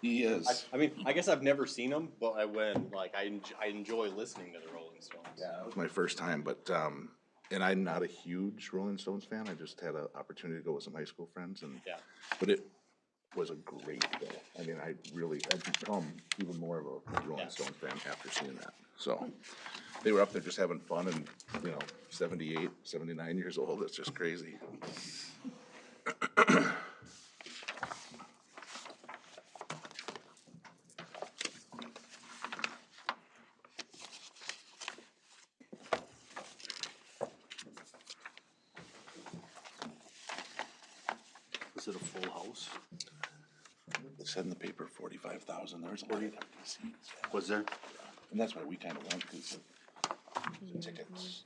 He is. I mean, I guess I've never seen them, but I enjoy listening to the Rolling Stones. Yeah, that was my first time, but, and I'm not a huge Rolling Stones fan. I just had an opportunity to go with some high school friends and, Yeah. but it was a great day. I mean, I've become even more of a Rolling Stones fan after seeing that. So they were up there just having fun and, 78, 79 years old. It's just crazy. Is it a full house? It said in the paper 45,000. There's a lot of empty seats. Was there? And that's why we kind of went, because the tickets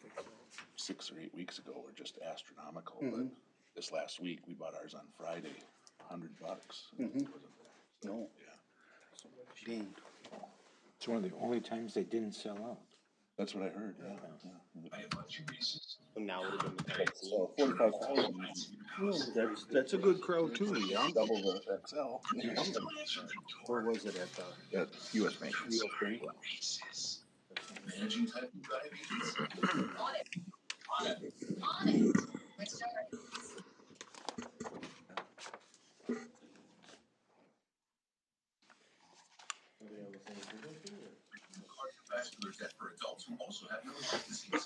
6 or 8 weeks ago were just astronomical. But this last week, we bought ours on Friday, $100. No. Yeah. Dang. It's one of the only times they didn't sell out. That's what I heard. Yeah. So now would have been the time. So 45,000. That's a good crowd too, yeah. Double the XL. Where was it at the? At US Bank. US Bank? Managing type 2 diabetes. On it. Let's start. Cardiovascular death for adults who also have no heart disease.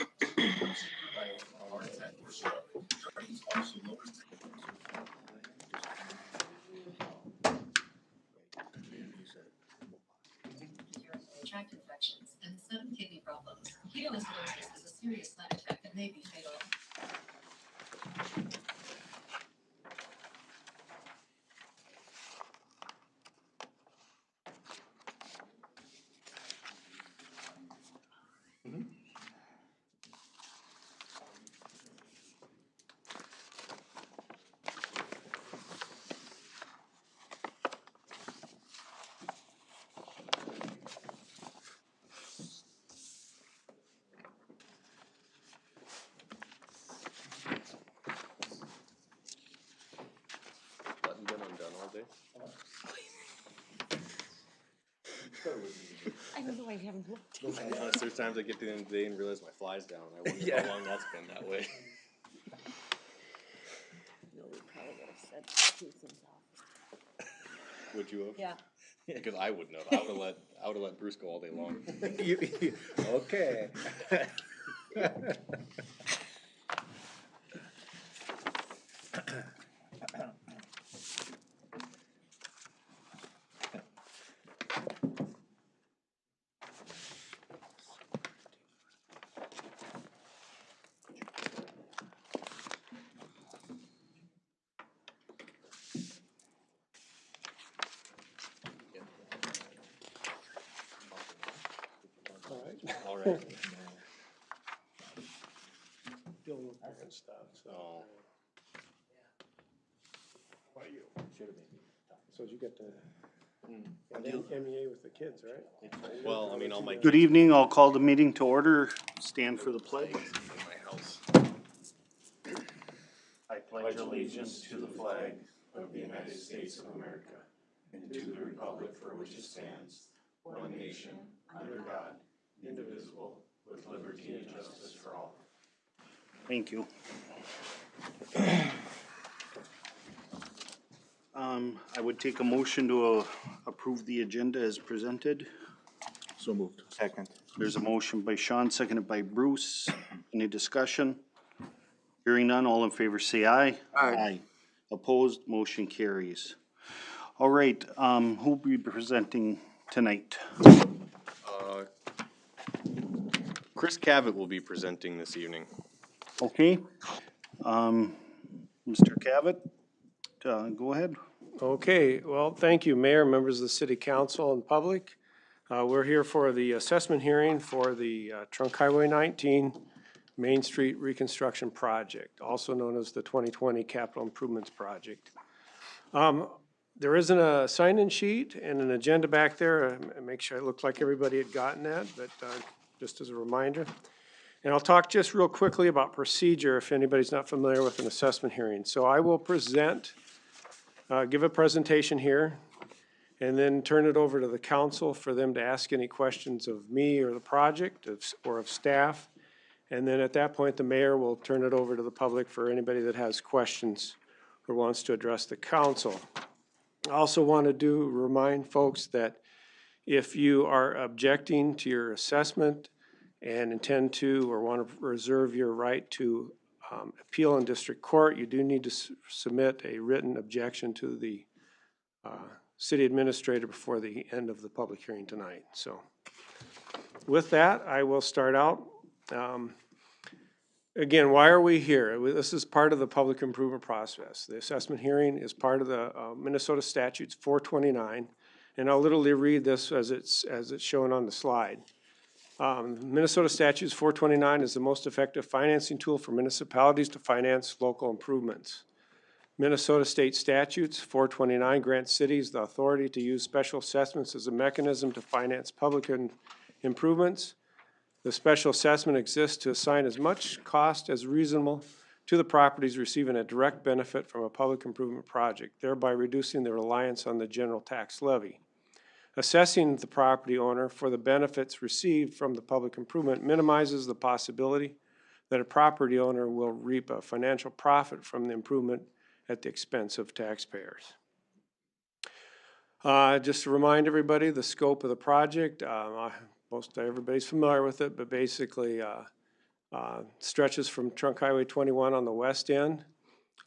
Heart attack or stroke. Drugs also lowers tract infections and sudden kidney problems. Ketoacidosis is a serious side effect and may be fatal. Button been undone all day. I don't know, I haven't looked. I know, there's times I get to the end of the day and realize my fly's down. I wonder how long that's been that way. No, we probably would have said Susan's office. Would you have? Yeah. Because I wouldn't have. I would have let Bruce go all day long. Okay. All right. Dealing with parent stuff, so. Oh. How about you? Should've been. So you get the MEA with the kids, right? Well, I mean, all my Good evening, I'll call the meeting to order, stand for the pledge. in my house. I pledge allegiance to the flag of the United States of America and to the republic for which it stands, one nation, under God, indivisible, with liberty and justice for all. Thank you. I would take a motion to approve the agenda as presented. So moved. Second. There's a motion by Sean, seconded by Bruce. Any discussion? Hearing none, all in favor say aye. Aye. Opposed, motion carries. All right, who will be presenting tonight? Chris Cavett will be presenting this evening. Okay, Mr. Cavett, go ahead. Okay, well, thank you, Mayor, members of the City Council and public. We're here for the assessment hearing for the Trunk Highway 19 Main Street Reconstruction Project, also known as the 2020 Capital Improvements Project. There isn't a sign-in sheet and an agenda back there. I make sure it looked like everybody had gotten that, but just as a reminder. And I'll talk just real quickly about procedure if anybody's not familiar with an assessment hearing. So I will present, give a presentation here, and then turn it over to the council for them to ask any questions of me or the project or of staff. And then at that point, the mayor will turn it over to the public for anybody that has questions or wants to address the council. I also want to remind folks that if you are objecting to your assessment and intend to or want to reserve your right to appeal in district court, you do need to submit a written objection to the city administrator before the end of the public hearing tonight. So with that, I will start out. Again, why are we here? This is part of the public improvement process. The assessment hearing is part of the Minnesota statutes 429, and I'll literally read this as it's shown on the slide. Minnesota statutes 429 is the most effective financing tool for municipalities to finance local improvements. Minnesota state statutes 429 grants cities the authority to use special assessments as a mechanism to finance public improvements. The special assessment exists to assign as much cost as reasonable to the properties receiving a direct benefit from a public improvement project, thereby reducing the reliance on the general tax levy. Assessing the property owner for the benefits received from the public improvement minimizes the possibility that a property owner will reap a financial profit from the improvement at the expense of taxpayers. Just to remind everybody, the scope of the project, most everybody's familiar with it, but basically stretches from Trunk Highway 21 on the west end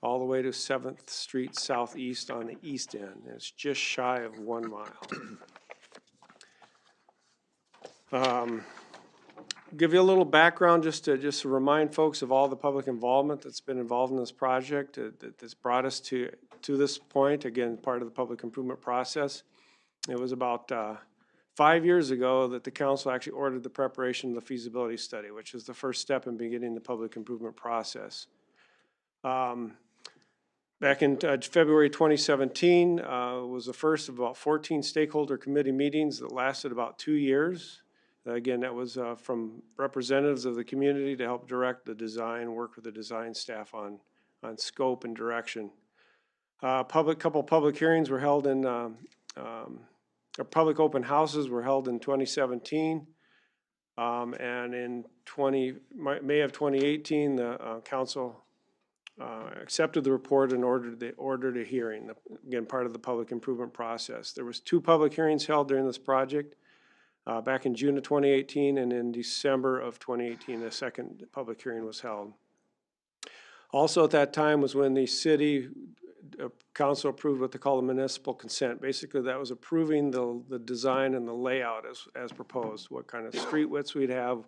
all the way to 7th Street Southeast on the east end. It's just shy of 1 mile. Give you a little background just to remind folks of all the public involvement that's been involved in this project that's brought us to this point. Again, part of the public improvement process. It was about 5 years ago that the council actually ordered the preparation of the feasibility study, which is the first step in beginning the public improvement process. Back in February 2017 was the first of about 14 stakeholder committee meetings that lasted about 2 years. Again, that was from representatives of the community to help direct the design, work with the design staff on scope and direction. Couple public hearings were held in public open houses were held in 2017, and in May of 2018, the council accepted the report and ordered a hearing. Again, part of the public improvement process. There was 2 public hearings held during this project, back in June of 2018, and in December of 2018, the second public hearing was held. Also at that time was when the city council approved what they call the municipal consent. Basically, that was approving the design and the layout as proposed, what kind of street widths we'd have,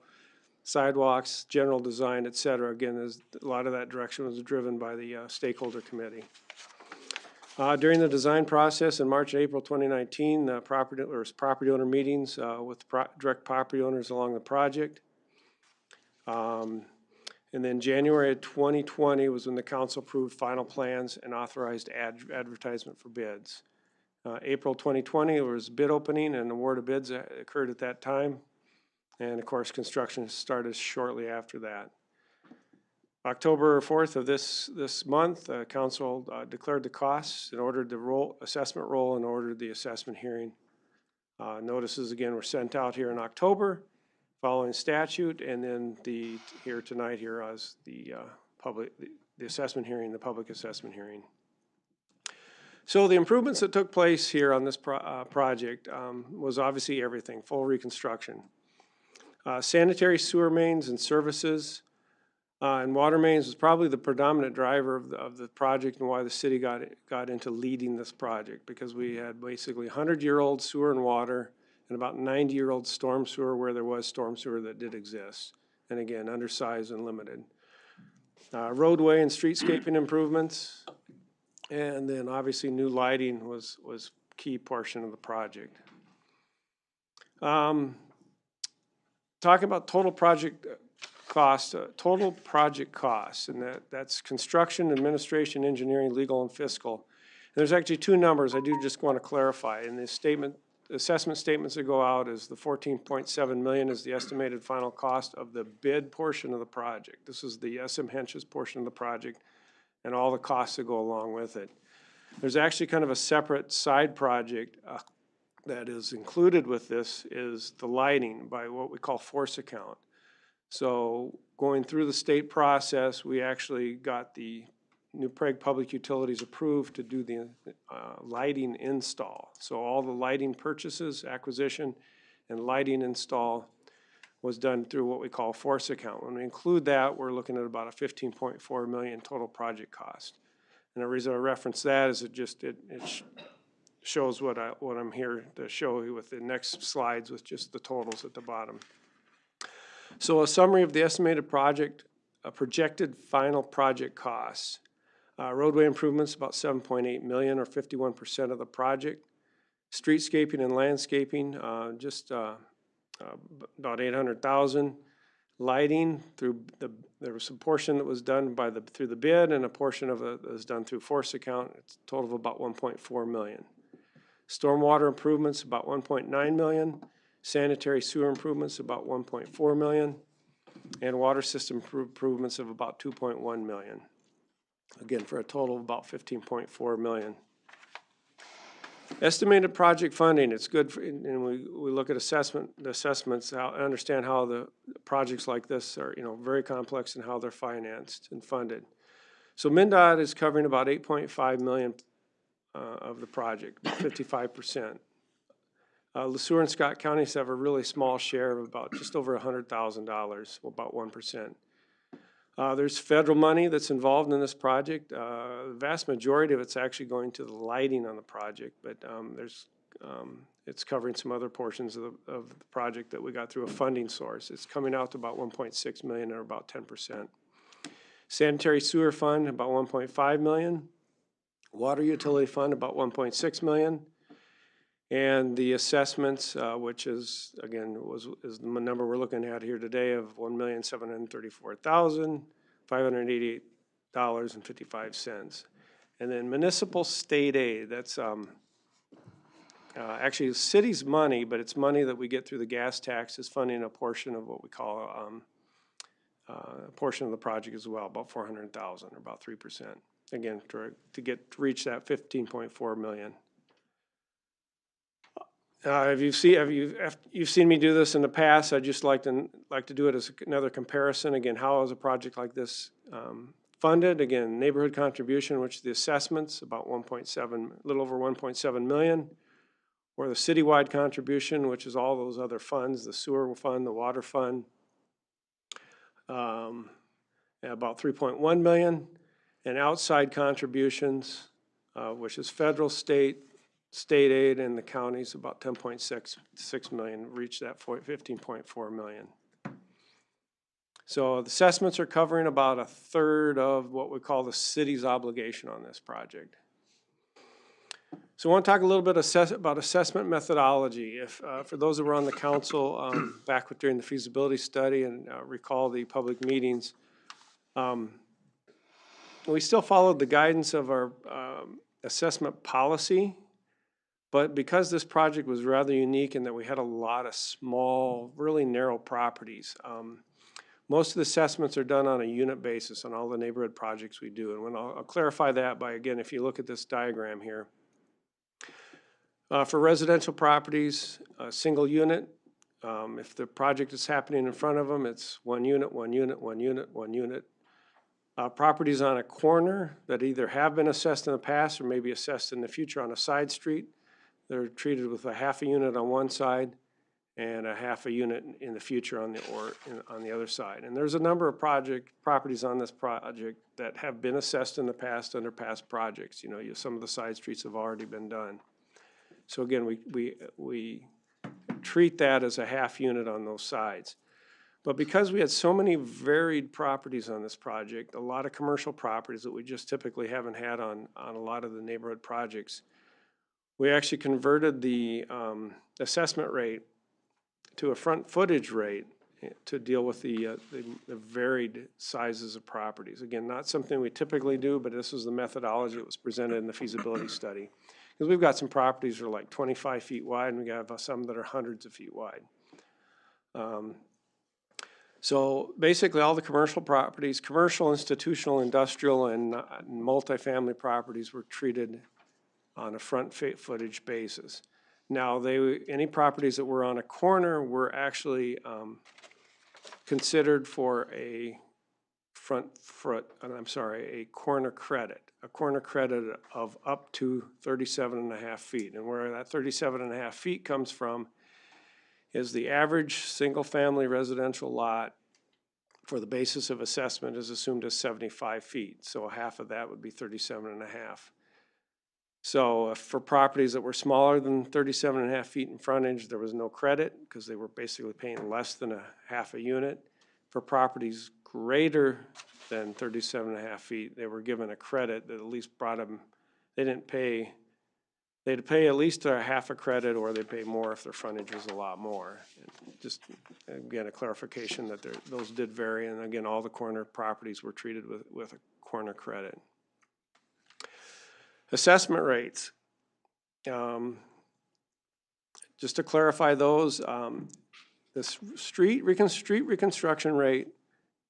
sidewalks, general design, et cetera. Again, a lot of that direction was driven by the stakeholder committee. During the design process in March and April 2019, property owner meetings with direct property owners along the project. And then January of 2020 was when the council approved final plans and authorized advertisement for bids. April 2020, there was bid opening and award of bids occurred at that time. And of course, construction started shortly after that. October 4th of this month, council declared the costs and ordered the assessment roll and ordered the assessment hearing. Notices again were sent out here in October following statute, and then here tonight as the assessment hearing, the public assessment hearing. So the improvements that took place here on this project was obviously everything, full reconstruction. Sanitary sewer mains and services and water mains was probably the predominant driver of the project and why the city got into leading this project, because we had basically 100-year-old sewer and water and about 90-year-old storm sewer where there was storm sewer that did exist. And again, undersized and limited. Roadway and streetscaping improvements. And then obviously new lighting was key portion of the project. Talking about total project cost, and that's construction, administration, engineering, legal, and fiscal. And there's actually 2 numbers I do just want to clarify. In this assessment statements that go out is the $14.7 million is the estimated final cost of the bid portion of the project. This is the SM Hensch's portion of the project and all the costs that go along with it. There's actually kind of a separate side project that is included with this is the lighting by what we call force account. So going through the state process, we actually got the New Prague Public Utilities approved to do the lighting install. So all the lighting purchases, acquisition, and lighting install was done through what we call force account. When we include that, we're looking at about a 15.4 million total project cost. And the reason I reference that is it shows what I'm here to show you with the next slides with just the totals at the bottom. So a summary of the estimated projected final project costs. Roadway improvements about 7.8 million or 51% of the project. Streetscaping and landscaping just about 800,000. Lighting there was a portion that was done through the bid and a portion of it was done through force account. It's a total of about 1.4 million. Stormwater improvements about 1.9 million. Sanitary sewer improvements about 1.4 million. And water system improvements of about 2.1 million. Again, for a total of about 15.4 million. Estimated project funding, it's good, and we look at assessments, understand how the projects like this are, very complex and how they're financed and funded. So MnDOT is covering about 8.5 million of the project, 55%. LeSueur and Scott counties have a really small share of about just over $100,000, about 1%. There's federal money that's involved in this project. The vast majority of it's actually going to the lighting on the project, but it's covering some other portions of the project that we got through a funding source. It's coming out to about 1.6 million or about 10%. Sanitary sewer fund, about 1.5 million. Water utility fund, about 1.6 million. And the assessments, which is, again, is the number we're looking at here today of $1,734,588.55. And then municipal state aid, that's actually the city's money, but it's money that we get through the gas taxes, funding a portion of what we call a portion of the project as well, about 400,000 or about 3%. Again, to reach that 15.4 million. You've seen me do this in the past. I'd just like to do it as another comparison. Again, how is a project like this funded? Again, neighborhood contribution, which is the assessments, about 1.7, a little over 1.7 million, or the citywide contribution, which is all those other funds, the sewer fund, the water fund, about 3.1 million, and outside contributions, which is federal, state aid, and the counties, about 10.6 million, reach that 15.4 million. So the assessments are covering about a third of what we call the city's obligation on this project. So I want to talk a little bit about assessment methodology. For those that were on the council back during the feasibility study and recall the public meetings, we still followed the guidance of our assessment policy. But because this project was rather unique in that we had a lot of small, really narrow properties, most of the assessments are done on a unit basis on all the neighborhood projects we do. And I'll clarify that by, again, if you look at this diagram here. For residential properties, a single unit. If the project is happening in front of them, it's one unit, one unit, one unit, one unit. Properties on a corner that either have been assessed in the past or may be assessed in the future on a side street, they're treated with a half a unit on one side and a half a unit in the future on the other side. And there's a number of properties on this project that have been assessed in the past under past projects. Some of the side streets have already been done. So again, we treat that as a half unit on those sides. But because we had so many varied properties on this project, a lot of commercial properties that we just typically haven't had on a lot of the neighborhood projects, we actually converted the assessment rate to a front footage rate to deal with the varied sizes of properties. Again, not something we typically do, but this was the methodology that was presented in the feasibility study. Because we've got some properties that are like 25 feet wide, and we have some that are hundreds of feet wide. So basically all the commercial properties, commercial, institutional, industrial, and multifamily properties were treated on a front footage basis. Now, any properties that were on a corner were actually considered for a a corner credit. A corner credit of up to 37.5 feet. And where that 37.5 feet comes from is the average single-family residential lot for the basis of assessment is assumed as 75 feet. So half of that would be 37.5. So for properties that were smaller than 37.5 feet in frontage, there was no credit because they were basically paying less than a half a unit. For properties greater than 37.5 feet, they were given a credit that at least brought them, they'd pay at least a half a credit, or they'd pay more if their frontage was a lot more. Just, again, a clarification that those did vary, and again, all the corner properties were treated with a corner credit. Assessment rates. Just to clarify those, the street reconstruction rate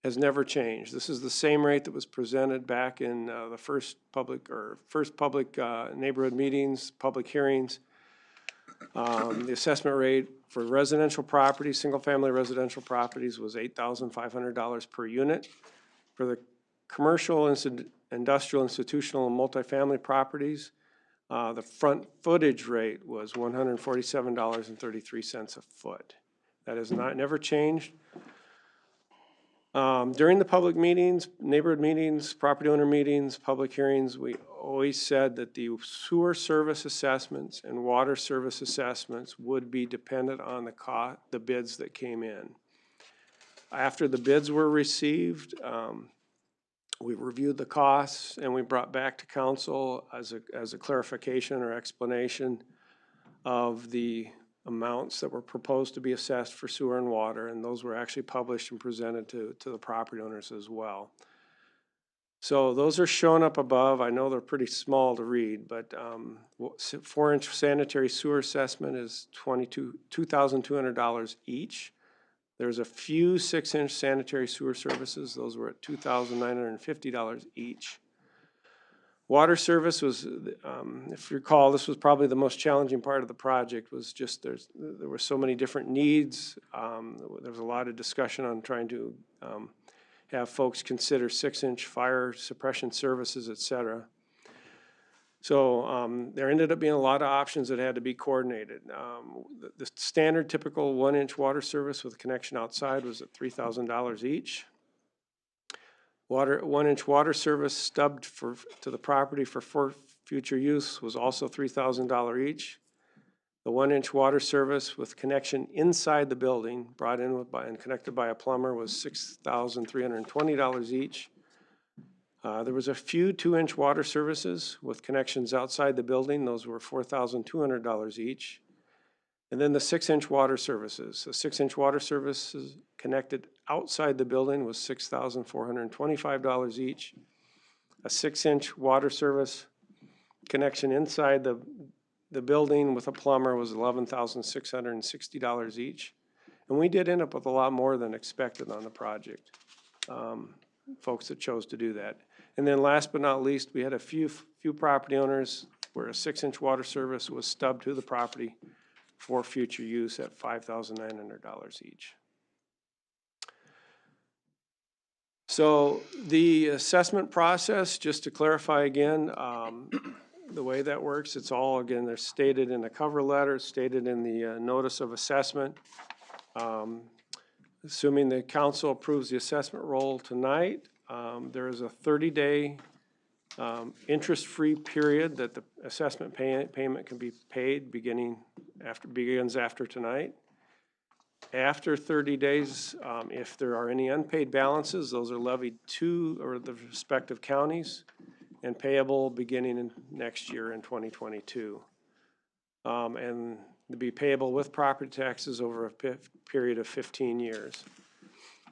has never changed. This is the same rate that was presented back in the first public neighborhood meetings, public hearings. The assessment rate for residential properties, single-family residential properties, was $8,500 per unit. For the commercial, industrial, institutional, and multifamily properties, the front footage rate was $147.33 a foot. That has never changed. During the public meetings, neighborhood meetings, property owner meetings, public hearings, we always said that the sewer service assessments and water service assessments would be dependent on the bids that came in. After the bids were received, we reviewed the costs and we brought back to council as a clarification or explanation of the amounts that were proposed to be assessed for sewer and water, and those were actually published and presented to the property owners as well. So those are shown up above. I know they're pretty small to read, but 4-inch sanitary sewer assessment is $2,200 each. There's a few 6-inch sanitary sewer services. Those were at $2,950 each. Water service was, if you recall, this was probably the most challenging part of the project, was just there were so many different needs. There was a lot of discussion on trying to have folks consider 6-inch fire suppression services, et cetera. So there ended up being a lot of options that had to be coordinated. The standard typical 1-inch water service with connection outside was at $3,000 each. 1-inch water service stubbed to the property for future use was also $3,000 each. The 1-inch water service with connection inside the building, brought in and connected by a plumber, was $6,320 each. There was a few 2-inch water services with connections outside the building. Those were $4,200 each. And then the 6-inch water services. The 6-inch water services connected outside the building was $6,425 each. A 6-inch water service connection inside the building with a plumber was $11,660 each. And we did end up with a lot more than expected on the project. Folks that chose to do that. And then last but not least, we had a few property owners where a 6-inch water service was stubbed to the property for future use at $5,900 each. So the assessment process, just to clarify again, the way that works, it's all, again, they're stated in the cover letter, stated in the notice of assessment. Assuming the council approves the assessment roll tonight, there is a 30-day interest-free period that the assessment payment can be paid begins after tonight. After 30 days, if there are any unpaid balances, those are levied to the respective counties and payable beginning in next year in 2022. And to be payable with property taxes over a period of 15 years.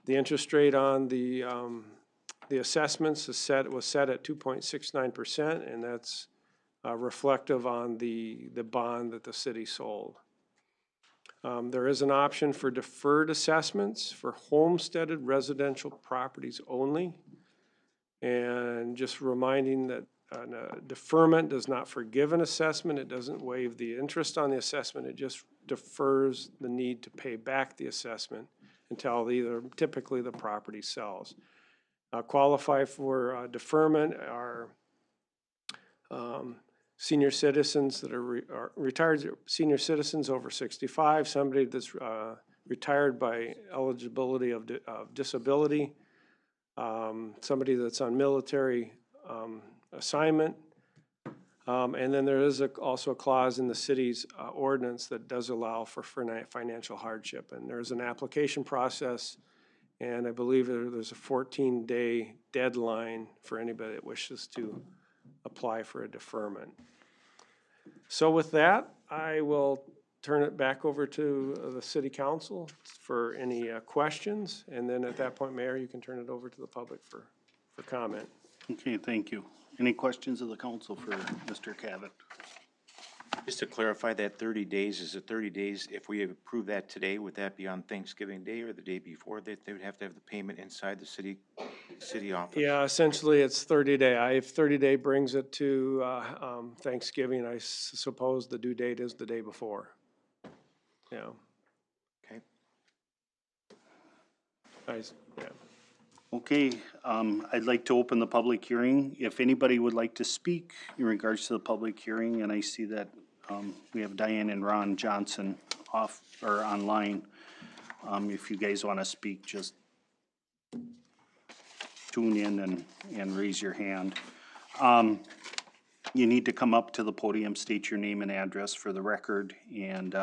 The interest rate on the assessments was set at 2.69%, and that's reflective on the bond that the city sold. There is an option for deferred assessments for homesteaded residential properties only. And just reminding that deferment does not forgive an assessment. It doesn't waive the interest on the assessment. It just defers the need to pay back the assessment until typically the property sells. Qualify for deferment are senior citizens that are retired senior citizens over 65, somebody that's retired by eligibility of disability, somebody that's on military assignment. And then there is also a clause in the city's ordinance that does allow for financial hardship. And there's an application process, and I believe there's a 14-day deadline for anybody that wishes to apply for a deferment. So with that, I will turn it back over to the city council for any questions. And then at that point, Mayor, you can turn it over to the public for comment. Okay, thank you. Any questions of the council for Mr. Cavett? Just to clarify, that 30 days, is it 30 days, if we approve that today, would that be on Thanksgiving Day or the day before, that they would have to have the payment inside the city office? Yeah, essentially it's 30-day. If 30-day brings it to Thanksgiving, I suppose the due date is the day before. Yeah. Okay. Yeah. Okay, I'd like to open the public hearing. If anybody would like to speak in regards to the public hearing, and I see that we have Diane and Ron Johnson online. If you guys want to speak, just tune in and raise your hand. You need to come up to the podium, state your name and address for the record, and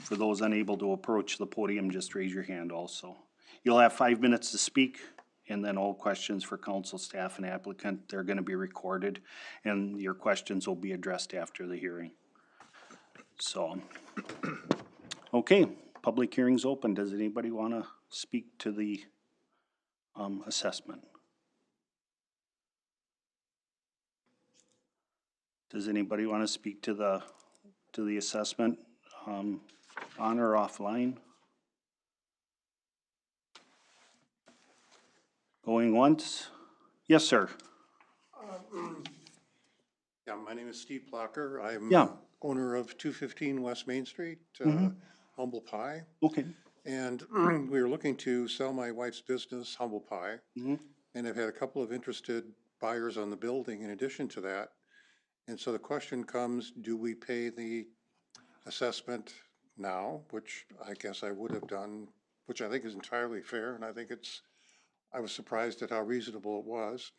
for those unable to approach the podium, just raise your hand also. You'll have 5 minutes to speak, and then all questions for council, staff, and applicant, they're gonna be recorded, and your questions will be addressed after the hearing. So, okay, public hearing's open. Does anybody wanna speak to the assessment? Does anybody wanna speak to the assessment? On or offline? Going once? Yes, sir. Yeah, my name is Steve Blocker. I'm Yeah. owner of 215 West Main Street, Humble Pie. Okay. And we were looking to sell my wife's business, Humble Pie. And I've had a couple of interested buyers on the building in addition to that. And so the question comes, do we pay the assessment now, which I guess I would have done, which I think is entirely fair, and I think I was surprised at how reasonable it was.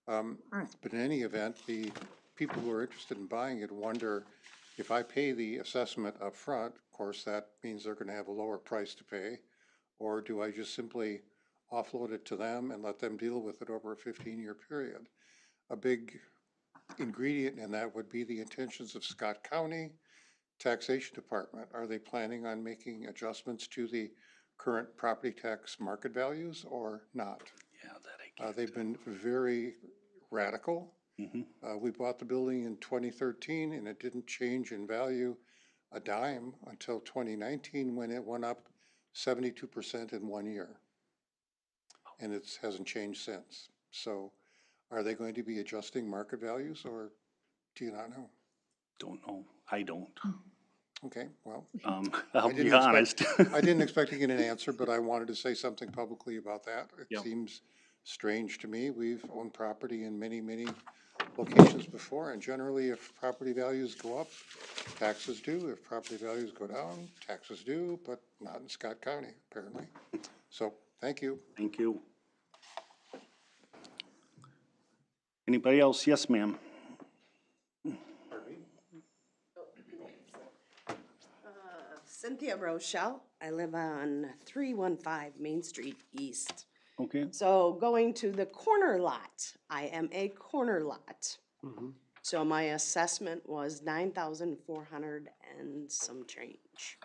But in any event, the people who are interested in buying it wonder, if I pay the assessment up front, of course, that means they're gonna have a lower price to pay, or do I just simply offload it to them and let them deal with it over a 15-year period? A big ingredient in that would be the intentions of Scott County Taxation Department. Are they planning on making adjustments to the current property tax market values or not? Yeah, that I get. They've been very radical. We bought the building in 2013 and it didn't change in value a dime until 2019 when it went up 72% in 1 year. And it hasn't changed since. So are they going to be adjusting market values, or do you not know? Don't know. I don't. Okay, well. I'll be honest. I didn't expect to get an answer, but I wanted to say something publicly about that. It seems strange to me. We've owned property in many, many locations before, and generally if property values go up, taxes do. If property values go down, taxes do, but not in Scott County, apparently. So, thank you. Thank you. Anybody else? Yes, ma'am. Cynthia Rochelle. I live on 315 Main Street East. Okay. So going to the corner lot, I am a corner lot. So my assessment was 9,400 and some change.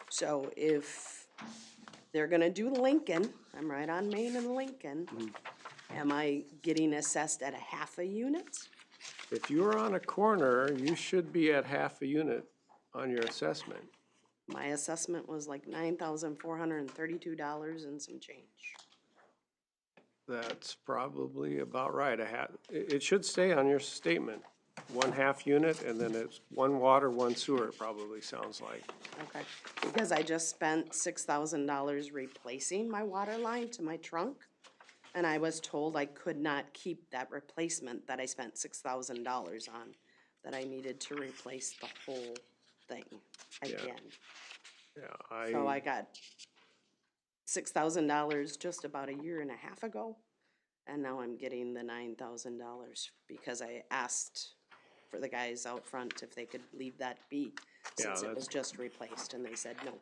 So if they're gonna do Lincoln, I'm right on Main and Lincoln, am I getting assessed at a half a unit? If you're on a corner, you should be at half a unit on your assessment. My assessment was like $9,432 and some change. That's probably about right. It should stay on your statement. 1/2 unit, and then it's 1 water, 1 sewer, it probably sounds like. Okay, because I just spent $6,000 replacing my water line to my trunk. And I was told I could not keep that replacement that I spent $6,000 on, that I needed to replace the whole thing again. Yeah, So I got $6,000 just about a year and a half ago, and now I'm getting the $9,000 because I asked for the guys out front if they could leave that be, since it was just replaced, and they said no.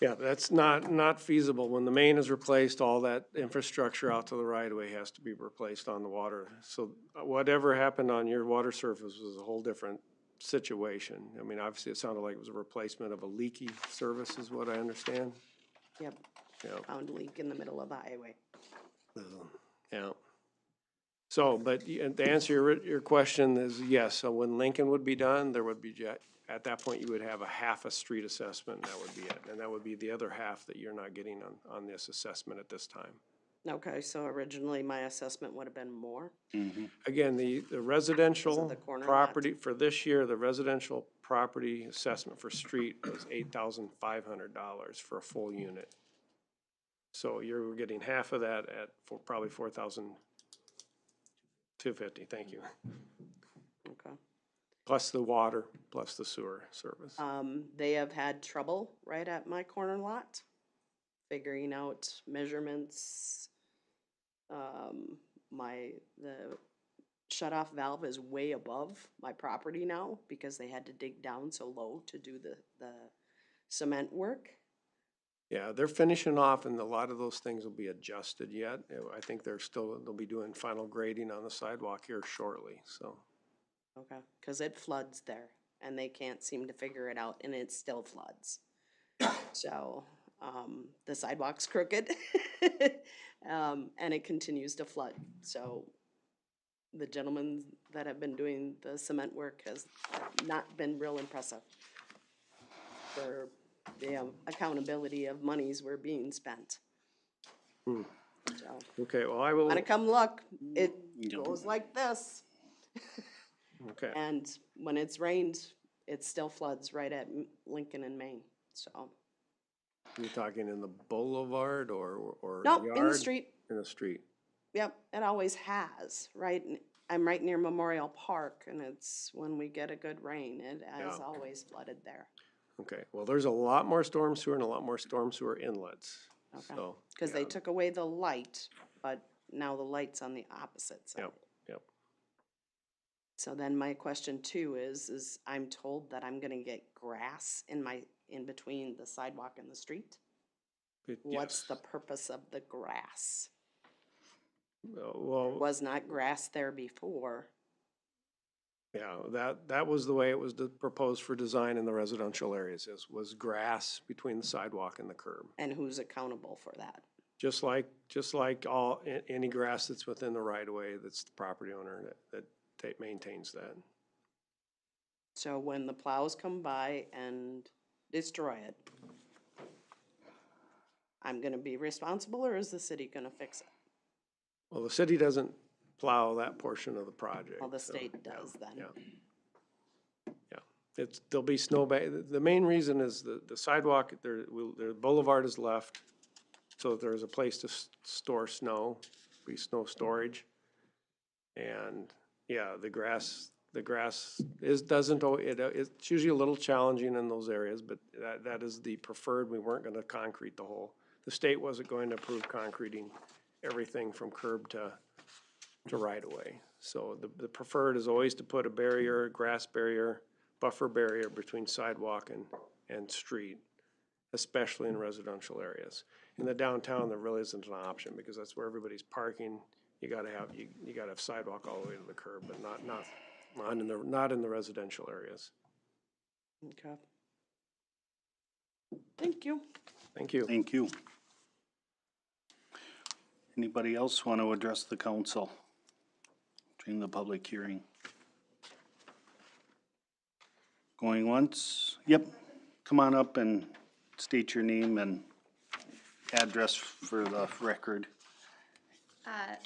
yeah, that's not feasible. When the main is replaced, all that infrastructure out to the right of way has to be replaced on the water. So whatever happened on your water surface was a whole different situation. I mean, obviously, it sounded like it was a replacement of a leaky service is what I understand. Yep, Yeah. found a leak in the middle of the highway. Yeah. So, but to answer your question is yes, so when Lincoln would be done, there would be, at that point, you would have a half a street assessment, and that would be it. And that would be the other half that you're not getting on this assessment at this time. Okay, so originally my assessment would have been more? Again, the residential the corner property, for this year, the residential property assessment for street was $8,500 for a full unit. So you're getting half of that at probably $4,250, thank you. Okay. Plus the water, plus the sewer service. They have had trouble right at my corner lot, figuring out measurements. The shut-off valve is way above my property now because they had to dig down so low to do the cement work. Yeah, they're finishing off, and a lot of those things will be adjusted yet. I think they'll be doing final grading on the sidewalk here shortly, so. Okay, because it floods there, and they can't seem to figure it out, and it still floods. So, the sidewalk's crooked, and it continues to flood. So, the gentlemen that have been doing the cement work has not been real impressive for the accountability of monies were being spent. So, Okay, well, I will, wanna come look, it goes like this. okay. And when it's rained, it still floods right at Lincoln and Main, so. You're talking in the boulevard or Nope, yard? in the street, In the street. yep, it always has, right? I'm right near Memorial Park, and it's, when we get a good rain, it has Yeah. always flooded there. Okay, well, there's a lot more storm sewer and a lot more storm sewer inlets, Okay. so. Cause they yeah. took away the light, but now the light's on the opposite side. Yep. So then my question too is I'm told that I'm gonna get grass in between the sidewalk and the street? What's the Yes. purpose of the grass? Well, Was not grass there before. yeah, that was the way it was proposed for design in the residential areas, was grass between the sidewalk and the curb. And who's accountable for that? Just like any grass that's within the right of way, that's the property owner that maintains that. So when the plows come by and destroy it, I'm gonna be responsible, or is the city gonna fix it? Well, the city doesn't plow that portion of the project. Well, the so, state does then. Yeah. There'll be the main reason is the sidewalk, the boulevard is left, so that there's a place to store snow, be snow storage. And, yeah, the grass it's usually a little challenging in those areas, but that is the preferred. We weren't gonna concrete the state wasn't going to approve concreting everything from curb to right of way. So the preferred is always to put a grass barrier, buffer barrier between sidewalk and street, especially in residential areas. In the downtown, there really isn't an option because that's where everybody's parking. You gotta have sidewalk all the way to the curb, but not in the residential areas. Okay. Thank you. Thank you. Thank you. Anybody else want to address the council during the public hearing? Going once? Yep. Come on up and state your name and address for the record.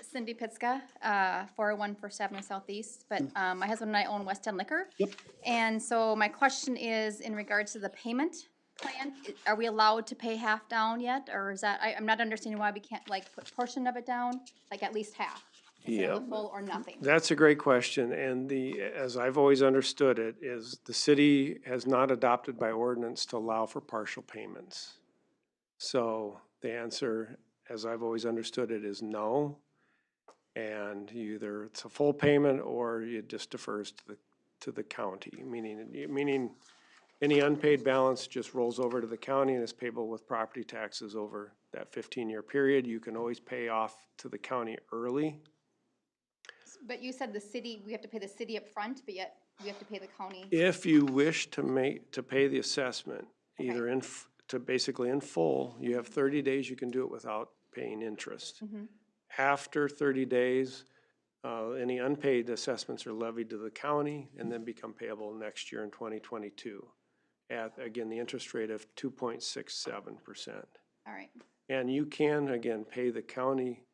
Cindy Pitska, 401 First Avenue Southeast, but my husband and I own West End Liquor. Yep. And so my question is in regards to the payment plan, are we allowed to pay half down yet? Or is that, I'm not understanding why we can't like put portion of it down, like at least half? Instead of the full or nothing? That's a great question, and as I've always understood it, is the city has not adopted by ordinance to allow for partial payments. So the answer, as I've always understood it, is no. And either it's a full payment or it just defers to the county, meaning any unpaid balance just rolls over to the county and is payable with property taxes over that 15-year period. You can always pay off to the county early. But you said the city, we have to pay the city up front, but yet we have to pay the county. If you wish to pay the assessment, either basically in full, you have 30 days, you can do it without paying interest. After 30 days, any unpaid assessments are levied to the county and then become payable next year in 2022 at, again, the interest rate of 2.67%. All right. And you can, again, pay the county.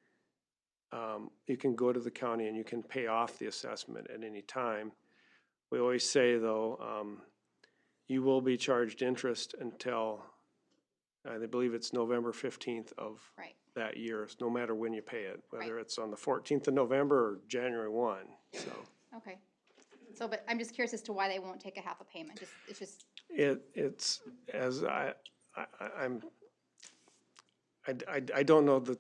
You can go to the county and you can pay off the assessment at any time. We always say, though, you will be charged interest until, I believe it's November 15th of that year, no matter when you pay it, whether it's on the 14th of November or January 1, so. Okay. So, but I'm just curious as to why they won't take a half a payment. It's just. It's, as I don't know the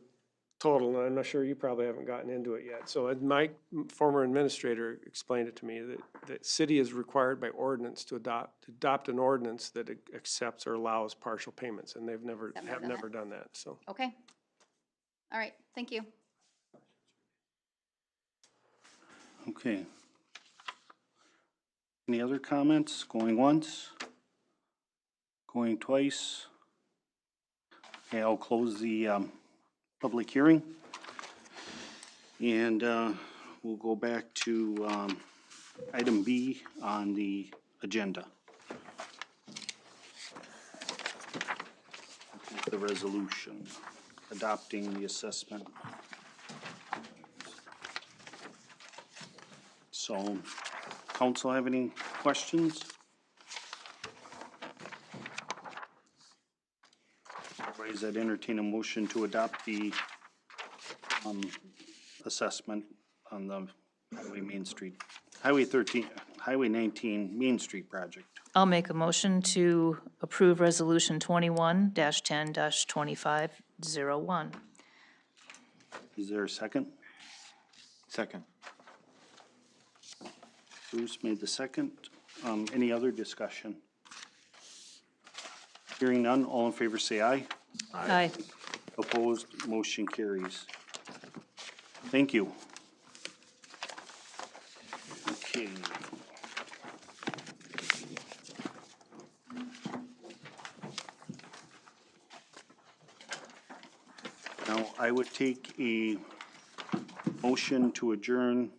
total, and I'm not sure you probably haven't gotten into it yet. So my former administrator explained it to me that the city is required by ordinance to adopt an ordinance that accepts or allows partial payments, and they've never done that, so. Okay. All right, thank you. Okay. Any other comments? Going once? Going twice? Okay, I'll close the public hearing. And we'll go back to item B on the agenda. The resolution adopting the assessment. So, council have any questions? Otherwise, I'd entertain a motion to adopt the assessment on the Highway 19 Main Street project. I'll make a motion to approve Resolution 21-10-2501. Is there a second? Second. Bruce made the second. Any other discussion? Hearing none, all in favor say aye. Aye. Opposed, motion carries. Thank you. Okay. Now, I would take a motion to adjourn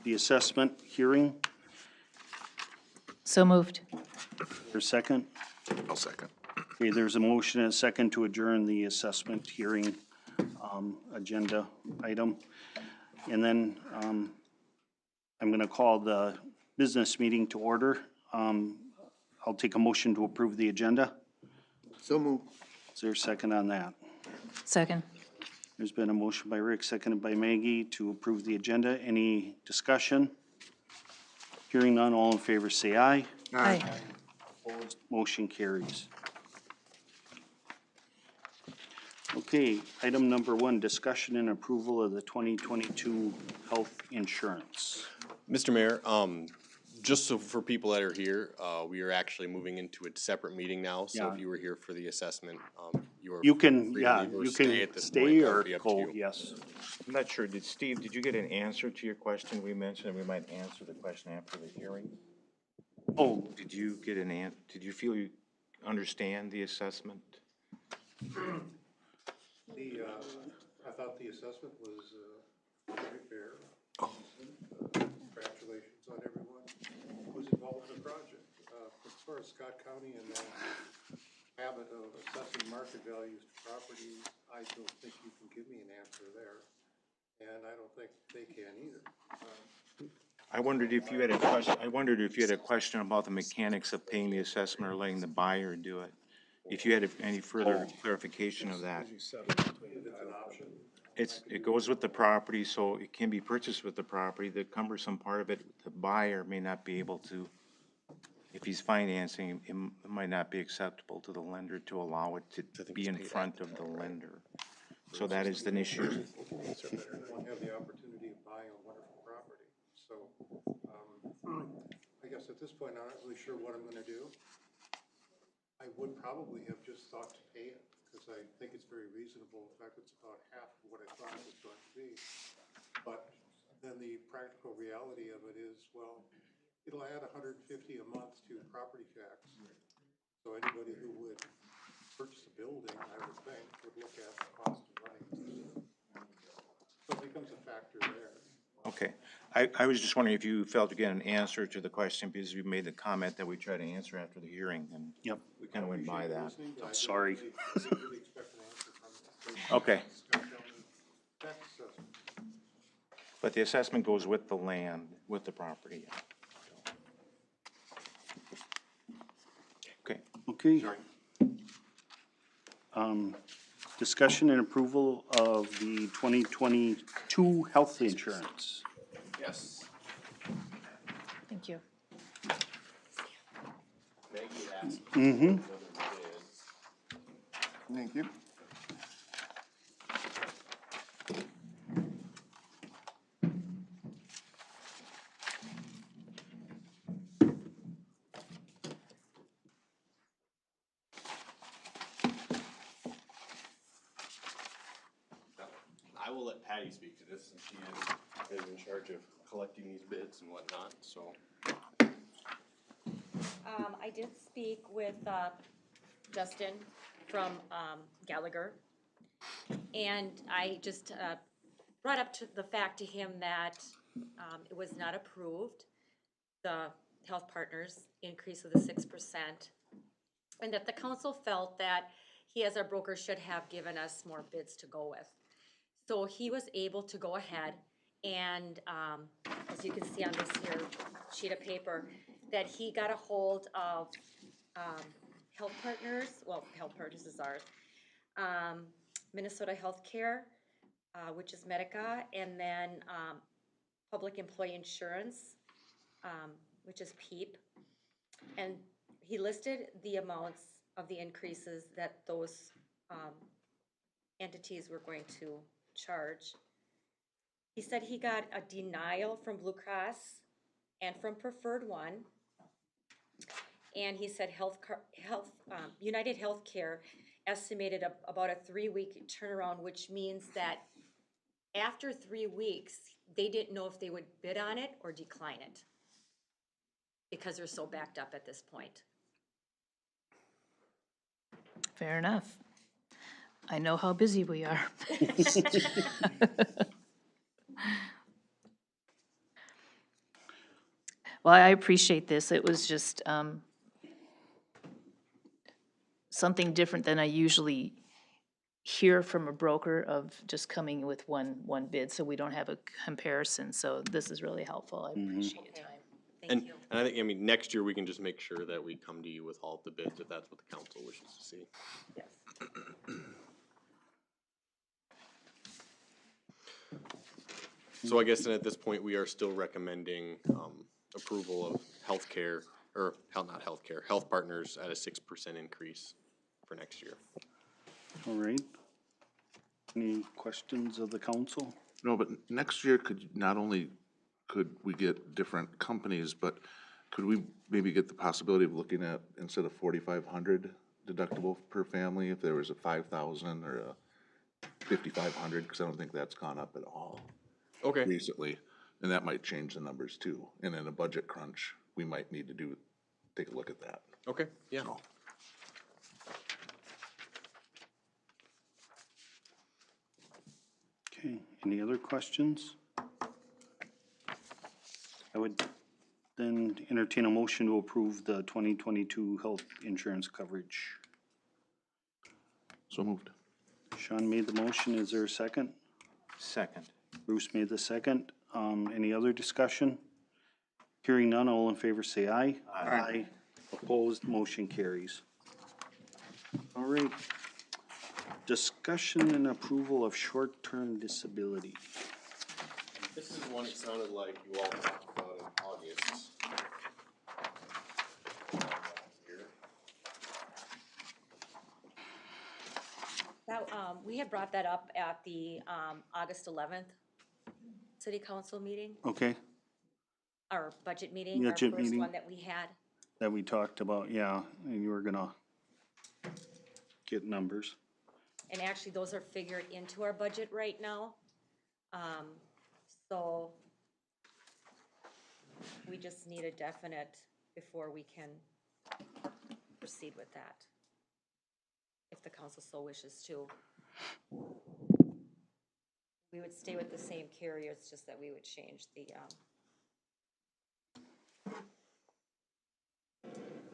the assessment hearing. So moved. For a second? I'll second. Okay, there's a motion and a second to adjourn the assessment hearing agenda item. And then I'm going to call the business meeting to order. I'll take a motion to approve the agenda. So moved. Is there a second on that? Second. There's been a motion by Rick, seconded by Maggie to approve the agenda. Any discussion? Hearing none, all in favor say aye. Aye. Opposed, motion carries. Okay, item number 1, discussion and approval of the 2022 health insurance. Mr. Mayor, just so for people that are here, we are actually moving into a separate meeting now. So Yeah. if you were here for the assessment, You can, free to yeah, leave or you stay can at this stay point. That or would be up to go, you. yes. I'm not sure, Steve, did you get an answer to your question we mentioned? We might answer the question after the hearing. Oh, Did you get did you feel you understand the assessment? I thought the assessment was very fair. Congratulations on everyone who's involved in the project. As far as Scott County and habit of assessing market values to properties, I don't think you can give me an answer there. And I don't think they can either. I wondered if you had a question about the mechanics of paying the assessment or letting the buyer do it. If you had any further clarification of that. It's an option. It goes with the property, so it can be purchased with the property. The cumbersome part of it, the buyer may not be able to, if he's financing, it might not be acceptable to the lender to allow it to be in front of the lender. So that is an issue. Won't have the opportunity of buying a wonderful property. So, I guess at this point, I'm not really sure what I'm gonna do. I would probably have just thought to pay it, because I think it's very reasonable. In fact, it's about half of what I thought it was going to be. But then the practical reality of it is, well, it'll add $150 a month to property tax. So anybody who would purchase a building, I would think, would look at the cost of running the system. So it becomes a factor there. Okay. I was just wondering if you felt to get an answer to the question, because you made the comment that we try to answer after the hearing, and Yep. we kind of went by that. I'm sorry. I didn't really expect an answer from it. Okay. It's gonna tell me tax assessment. But the assessment goes with the land, with the property. Okay. Okay. Discussion and approval of the 2022 health insurance. Yes. Thank you. Maggie asked. Mm-hmm. Thank you. I will let Patty speak to this, since she is in charge of collecting these bids and whatnot, so. I did speak with Justin from Gallagher, and I just brought up to the fact to him that it was not approved, the Health Partners increase of the 6%, and that the council felt that he, as our broker, should have given us more bids to go with. So he was able to go ahead and, as you can see on this here sheet of paper, that he got a hold of Health Partners, well, Health Partners is ours, Minnesota Healthcare, which is Medica, and then Public Employee Insurance, which is PEEP. And he listed the amounts of the increases that those entities were going to charge. He said he got a denial from Blue Cross and from Preferred One. And he said United Healthcare estimated about a 3-week turnaround, which means that after 3 weeks, they didn't know if they would bid on it or decline it, because they're so backed up at this point. Fair enough. I know how busy we are. Well, I appreciate this. It was just something different than I usually hear from a broker, of just coming with one bid, so we don't have a comparison. So this is really helpful. I appreciate your time. And I think, I mean, next year we can just make sure that we come to you with all of the bids, if that's what the council wishes to see. Yes. So I guess then at this point, we are still recommending approval of healthcare, or not healthcare, Health Partners at a 6% increase for next year. All right. Any questions of the council? No, but next year not only could we get different companies, but could we maybe get the possibility of looking at, instead of 4,500 deductible per family, if there was a 5,000 or a 5,500, because I don't think that's gone up at all Okay. recently, and that might change the numbers too. And in a budget crunch, we might need to take a look at that. Okay, yeah. So, Okay, any other questions? I would then entertain a motion to approve the 2022 health insurance coverage. So moved. Sean made the motion. Is there a second? Second. Bruce made the second. Any other discussion? Hearing none, all in favor say aye. Aye. Opposed, motion carries. All right. Discussion and approval of short-term disability. This is one it sounded like you all talked about in August. That, we had brought that up at the, August 11th city council meeting, Okay, our budget meeting, our Budget first meeting. one that we had. that we talked about, yeah, and you were gonna get numbers. And actually, those are figured into our budget right now. So we just need a definite before we can proceed with that. If the council so wishes to. We would stay with the same carrier, it's just that we would change the,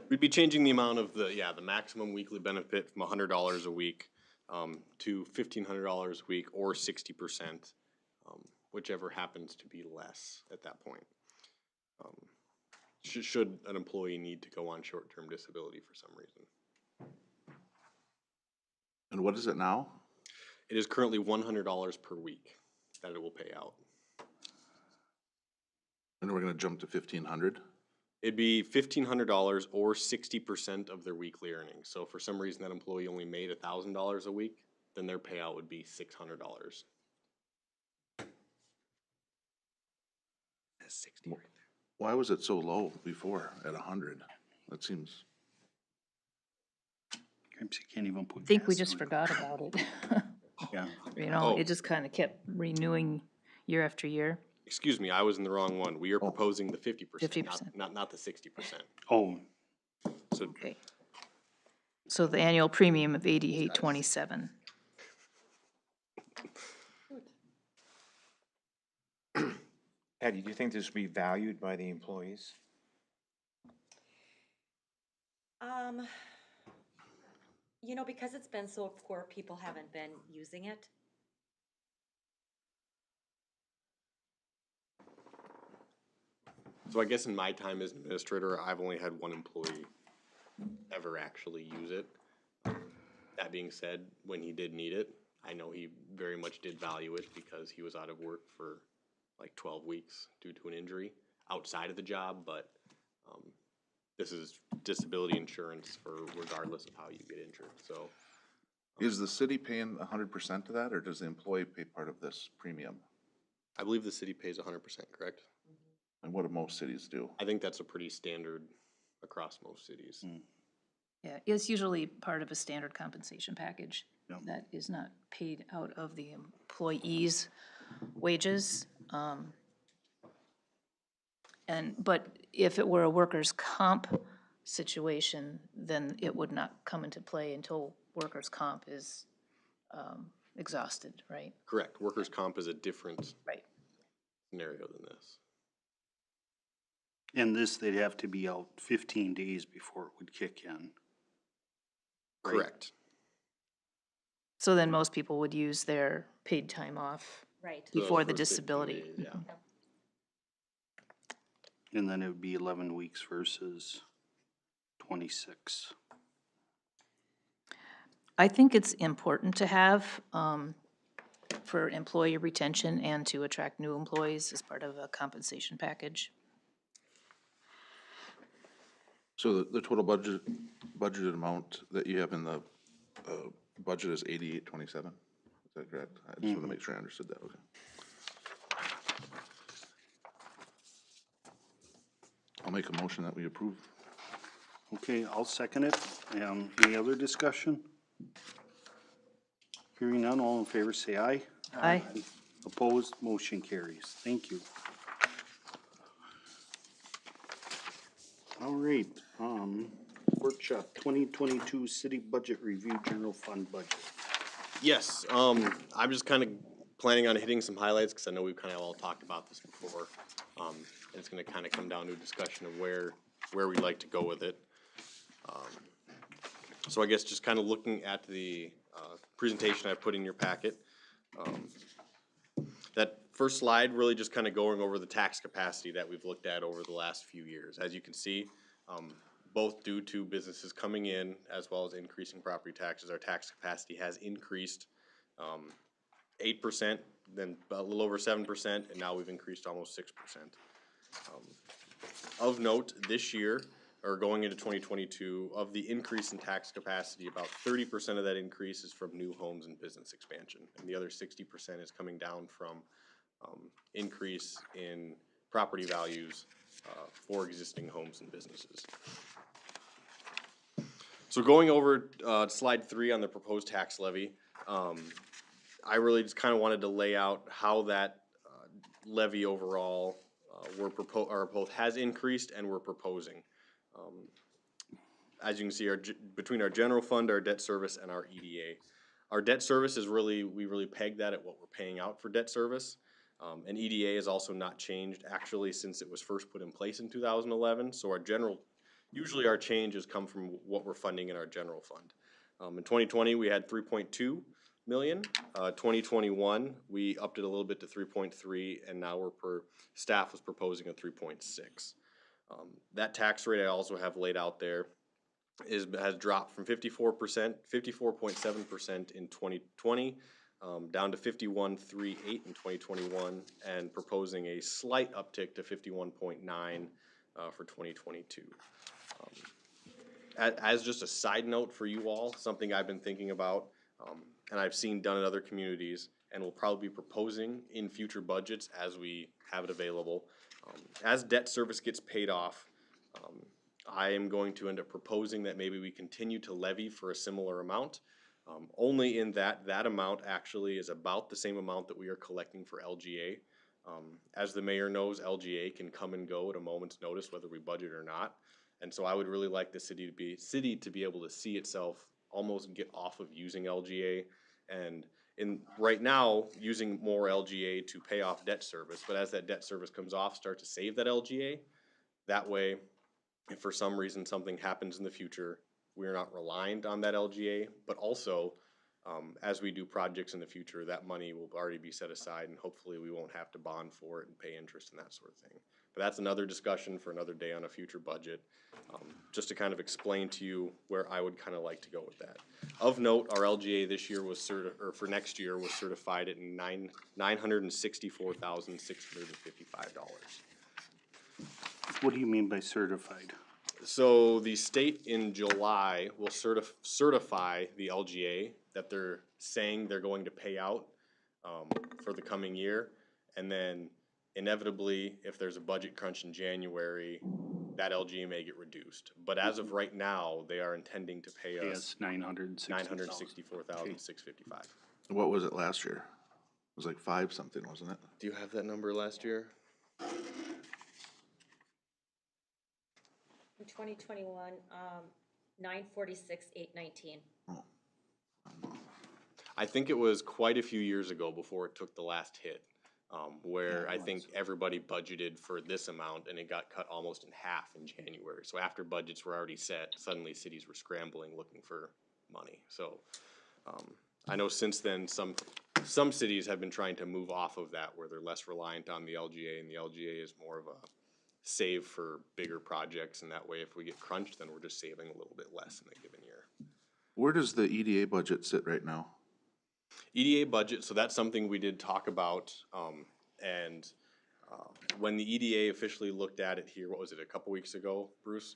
We'd be changing the amount of the maximum weekly benefit from $100 a week to $1,500 a week or 60%, whichever happens to be less at that point. Should an employee need to go on short-term disability for some reason. And what is it now? It is currently $100 per week that it will pay out. And we're gonna jump to 1,500? It'd be $1,500 or 60% of their weekly earnings. So if for some reason that employee only made $1,000 a week, then their payout would be $600. That's 60 right there. Why was it so low before at 100? That seems, Perhaps you can't even put. I think we gas just on it. forgot about it. Yeah, You know, Oh. it just kinda kept renewing year after year. Excuse me, I was in the wrong one. We are proposing the 50%, 50%. not the 60%. oh, So Okay. So the annual premium of 88.27. Patty, do you think this will be valued by the employees? you know, because it's been so poor, people haven't been using it. So I guess in my time as administrator, I've only had one employee ever actually use it. That being said, when he did need it, I know he very much did value it because he was out of work for like 12 weeks due to an injury outside of the job, but this is disability insurance for regardless of how you get injured, so. is the city paying 100% of that, or does the employee pay part of this premium? I believe the city pays 100%, correct? And what do most cities do? I think that's a pretty standard across most cities. Yeah, it's usually part of a standard compensation package Yep. that is not paid out of the employee's wages. But if it were a workers' comp situation, then it would not come into play until workers' comp is exhausted, right? Correct, workers' comp is a different Right. scenario than this. and this, they'd have to be out 15 days before it would kick in. Right. Correct. So then most people would use their paid time off Right. before the First 15 disability. days, yeah. And then it would be 11 weeks versus 26. I think it's important to have for employee retention and to attract new employees as part of a compensation package. So the total budgeted amount that you have in the budget is 8827? Is that correct? I just want to make sure I understood that, okay. I'll make a motion that we approve. Okay, I'll second it. Any other discussion? Hearing none, all in favor say aye. Aye. Opposed, motion carries. Thank you. All right, workshop 2022 city budget review, general fund budget. Yes, I'm just kind of planning on hitting some highlights, because I know we've kind of all talked about this before. And it's gonna kind of come down to a discussion of where we'd like to go with it. So I guess just kind of looking at the presentation I put in your packet. That first slide really just kind of going over the tax capacity that we've looked at over the last few years. As you can see, both due to businesses coming in as well as increasing property taxes, our tax capacity has increased 8%, then a little over 7%, and now we've increased almost 6%. Of note, this year, or going into 2022, of the increase in tax capacity, about 30% of that increase is from new homes and business expansion, and the other 60% is coming down from increase in property values for existing homes and businesses. So going over slide 3 on the proposed tax levy, I really just kind of wanted to lay out how that levy overall both has increased and we're proposing. As you can see, between our general fund, our debt service, and our EDA. Our debt service is we really peg that at what we're paying out for debt service. And EDA has also not changed actually since it was first put in place in 2011. So usually our changes come from what we're funding in our general fund. In 2020, we had 3.2 million. 2021, we upped it a little bit to 3.3, and now staff was proposing a 3.6. That tax rate I also have laid out there has dropped from 54.7% in 2020, down to 51.38 in 2021, and proposing a slight uptick to 51.9 for 2022. As just a side note for you all, something I've been thinking about, and I've seen done in other communities, and will probably be proposing in future budgets as we have it available. As debt service gets paid off, I am going to end up proposing that maybe we continue to levy for a similar amount, only in that amount actually is about the same amount that we are collecting for LGA. As the mayor knows, LGA can come and go at a moment's notice whether we budget or not. And so I would really like the city to be able to see itself almost get off of using LGA, and right now using more LGA to pay off debt service. But as that debt service comes off, start to save that LGA. That way, if for some reason something happens in the future, we're not reliant on that LGA, but also as we do projects in the future, that money will already be set aside, and hopefully we won't have to bond for it and pay interest and that sort of thing. But that's another discussion for another day on a future budget, just to kind of explain to you where I would kind of like to go with that. Of note, our LGA this year was for next year was certified at $964,655. What do you mean by certified? So the state in July will certify the LGA that they're saying they're going to pay out for the coming year, and then inevitably, if there's a budget crunch in January, that LGA may get reduced. But as of right now, they are intending to pay us $964,655. What was it last year? It was like 5 something, wasn't it? Do you have that number last year? In 2021, 946,819. I think it was quite a few years ago before it took the last hit, where I think everybody budgeted for this amount and it got cut almost in half in January. So after budgets were already set, suddenly cities were scrambling looking for money. So I know since then some cities have been trying to move off of that, where they're less reliant on the LGA, and the LGA is more of a save for bigger projects, and that way if we get crunched, then we're just saving a little bit less in a given year. Where does the EDA budget sit right now? EDA budget, so that's something we did talk about, and when the EDA officially looked at it here, what was it, a couple weeks ago, Bruce?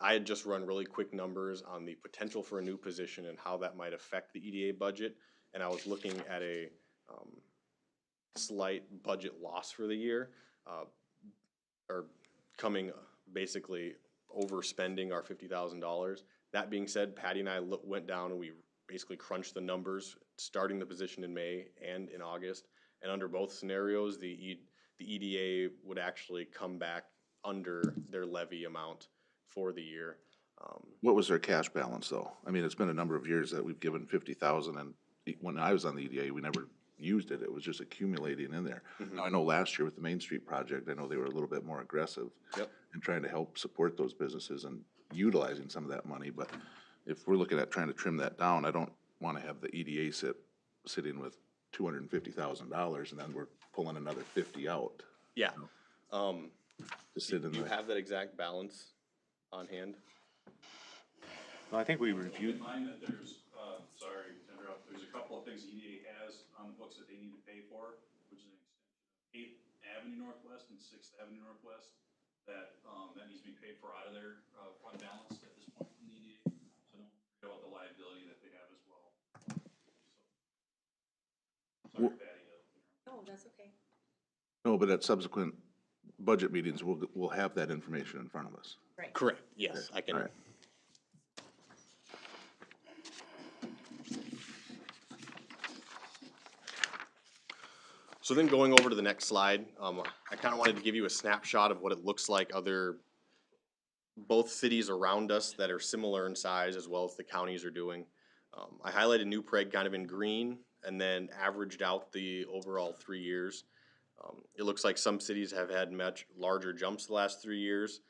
I had just run really quick numbers on the potential for a new position and how that might affect the EDA budget, and I was looking at a slight budget loss for the year, or basically overspending our $50,000. That being said, Patty and I went down and we basically crunched the numbers, starting the position in May and in August. And under both scenarios, the EDA would actually come back under their levy amount for the year. What was their cash balance though? I mean, it's been a number of years that we've given 50,000, and when I was on the EDA, we never used it. It was just accumulating in there. Mm-hmm. Now, I know last year with the Main Street project, I know they were a little bit more aggressive in trying to help support those businesses and utilizing some of that money. But if we're looking at trying to trim that down, I don't wanna have the EDA sitting with $250,000 and then we're pulling another 50 out. Yeah. To sit in Do you the, have that exact balance on hand? Well, I think we Keep reviewed, in mind that there's, sorry to interrupt, there's a couple of things EDA has on the books that they need to pay for, which is an extension of 8th Avenue Northwest and 6th Avenue Northwest, that needs to be paid for out of their fund balance at this point from the EDA. So don't forget about the liability that they have as well. So, sorry, Patty. Oh, that's okay. no, but at subsequent budget meetings, we'll have that information in front of us. Right. Correct, yes, I can. All right. So then going over to the next slide, I kind of wanted to give you a snapshot of what it looks like both cities around us that are similar in size as well as the counties are doing. I highlighted New Prague kind of in green and then averaged out the overall 3 years. It looks like some cities have had much larger jumps the last 3 years,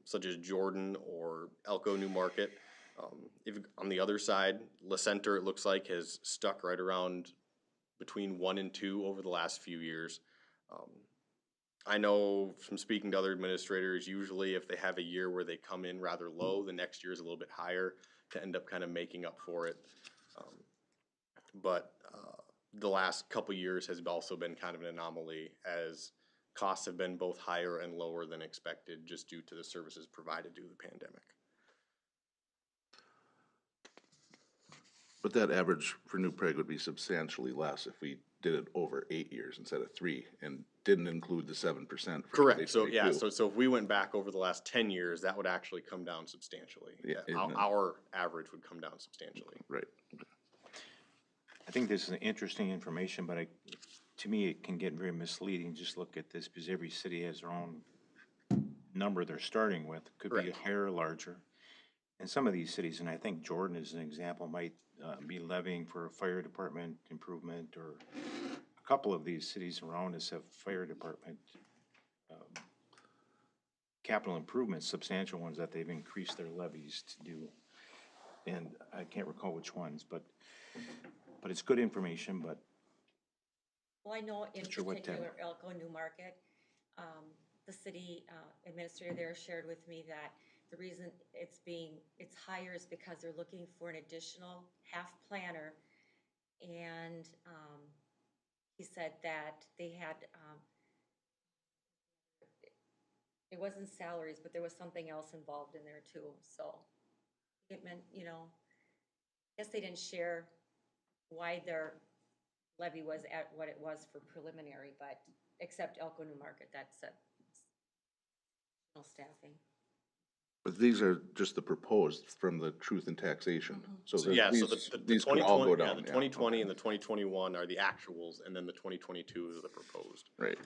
such as Jordan or Elko New Market. If on the other side, La Center, it looks like, has stuck right around between 1 and 2 over the last few years. I know from speaking to other administrators, usually if they have a year where they come in rather low, the next year is a little bit higher to end up kind of making up for it. But the last couple years has also been kind of an anomaly as costs have been both higher and lower than expected just due to the services provided due to the pandemic. But that average for New Prague would be substantially less if we did it over 8 years instead of 3 and didn't include the 7%. Correct. So yeah, so if we went back over the last 10 years, that would actually come down substantially. Yeah, Our average would come down substantially. Right. I think this is interesting information, but to me, it can get very misleading. Just look at this because every city has their own number they're starting with. Could be a hair larger. And some of these cities, and I think Jordan is an example, might be levying for a fire department improvement, or a couple of these cities around us have fire department capital improvements, substantial ones that they've increased their levies to do. And I can't recall which ones, but it's good information, but Well, I know in sure what particular, Elko New Market, the city administrator there shared with me that the reason it's higher is because they're looking for an additional half planner. And he said that they had, it wasn't salaries, but there was something else involved in there too. So it meant, I guess they didn't share why their levy was at what it was for preliminary, but except Elko New Market, that's it. Staffing. But these are just the proposed from the truth and taxation. So Yeah, so these can all go 2020, down. the 2020 and the 2021 are the actuals, and then the 2022 is the proposed. Right.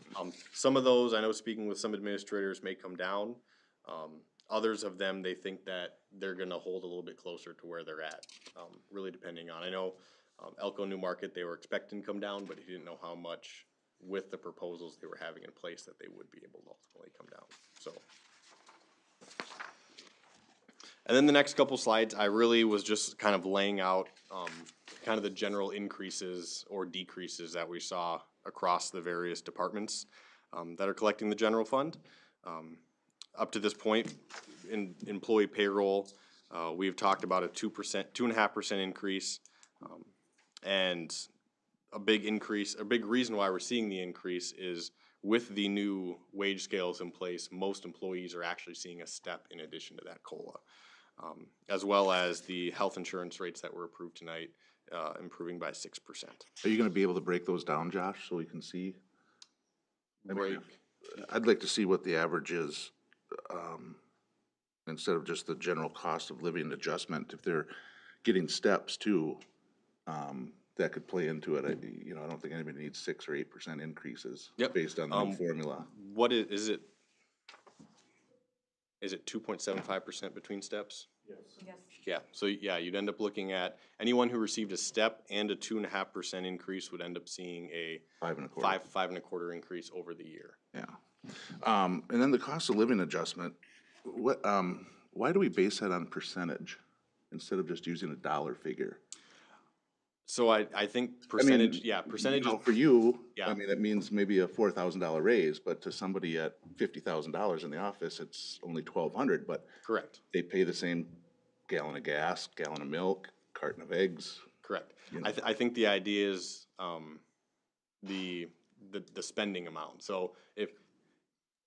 Some of those, I know speaking with some administrators, may come down. Others of them, they think that they're gonna hold a little bit closer to where they're at, really depending on, I know Elko New Market, they were expecting to come down, but he didn't know how much with the proposals they were having in place that they would be able to ultimately come down, so. And then the next couple slides, I really was just kind of laying out kind of the general increases or decreases that we saw across the various departments that are collecting the general fund. Up to this point, in employee payroll, we've talked about a 2.5% increase, and a big increase, a big reason why we're seeing the increase is with the new wage scales in place, most employees are actually seeing a step in addition to that COLA. As well as the health insurance rates that were approved tonight, improving by 6%. Are you gonna be able to break those down, Josh, so we can see? Break. I'd like to see what the average is, instead of just the general cost of living adjustment. If they're getting steps too, that could play into it. I don't think anybody needs 6 or 8% increases. Yep. Based on the new formula. What is it? Is it 2.75% between steps? Yes. Yeah, so yeah, you'd end up looking at anyone who received a step and a 2.5% increase would end up seeing a 5.25% increase over the year. Yeah. And then the cost of living adjustment, why do we base that on percentage instead of just using a dollar figure? So I think percentage, yeah, You percentage know, is, for you, Yeah. I mean, it means maybe a $4,000 raise, but to somebody at $50,000 in the office, it's only 1,200, but correct, they pay the same gallon of gas, gallon of milk, carton of eggs. correct. You know. I think the idea is, the spending amount. So if,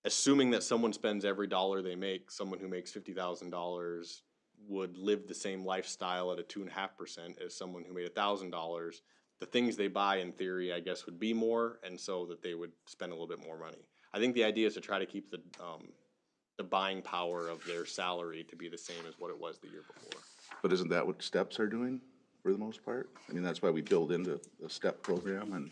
assuming that someone spends every dollar they make, someone who makes $50,000 would live the same lifestyle at a 2.5% as someone who made $1,000. The things they buy, in theory, I guess, would be more, and so that they would spend a little bit more money. I think the idea is to try to keep the buying power of their salary to be the same as what it was the year before. But isn't that what steps are doing for the most part? I mean, that's why we build into the STEP program and.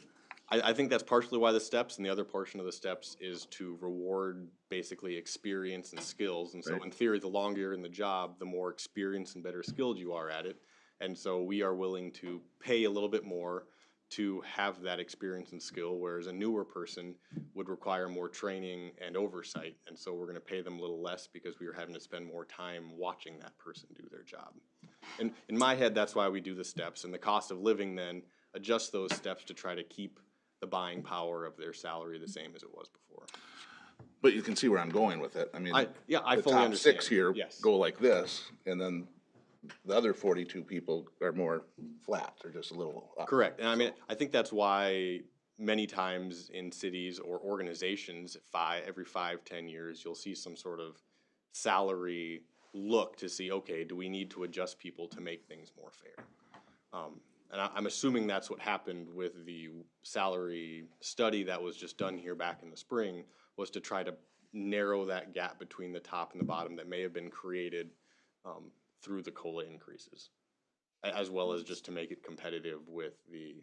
I think that's partially why the steps, and the other portion of the steps is to reward basically experience and skills. And so Right. in theory, the longer you're in the job, the more experienced and better skilled you are at it. And so we are willing to pay a little bit more to have that experience and skill, whereas a newer person would require more training and oversight. And so we're gonna pay them a little less because we are having to spend more time watching that person do their job. And in my head, that's why we do the steps, and the cost of living then adjusts those steps to try to keep the buying power of their salary the same as it was before. But you can see where I'm going with it. I mean, I the fully top understand. 6 here Yes. go like this, and then the other 42 people are more flat. They're just a little up. Correct, and I mean, I think that's why many times in cities or organizations, every 5-10 years, you'll see some sort of salary look to see, okay, do we need to adjust people to make things more fair? And I'm assuming that's what happened with the salary study that was just done here back in the spring, was to try to narrow that gap between the top and the bottom that may have been created through the COLA increases, as well as just to make it competitive with the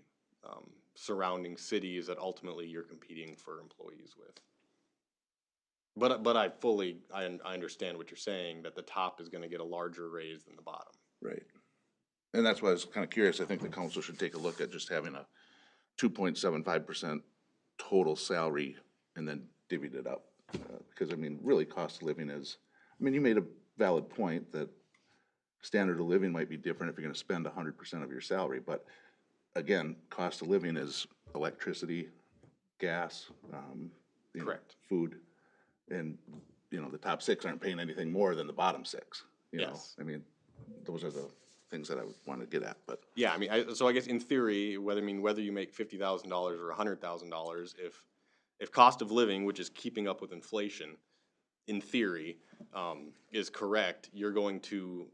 surrounding cities that ultimately you're competing for employees with. But I understand what you're saying, that the top is gonna get a larger raise than the bottom. Right. And that's why I was kind of curious. I think the council should take a look at just having a 2.75% total salary and then divvied it up. Because I mean, really cost of living is, I mean, you made a valid point that standard of living might be different if you're gonna spend 100% of your salary, but again, cost of living is electricity, gas, you know, Correct. food, and, you know, the top 6 aren't paying anything more than the bottom 6, you know? Yes. I mean, those are the things that I would wanna get at, but. Yeah, I mean, so I guess in theory, whether you make $50,000 or $100,000, if cost of living, which is keeping up with inflation, in theory, is correct, you're going to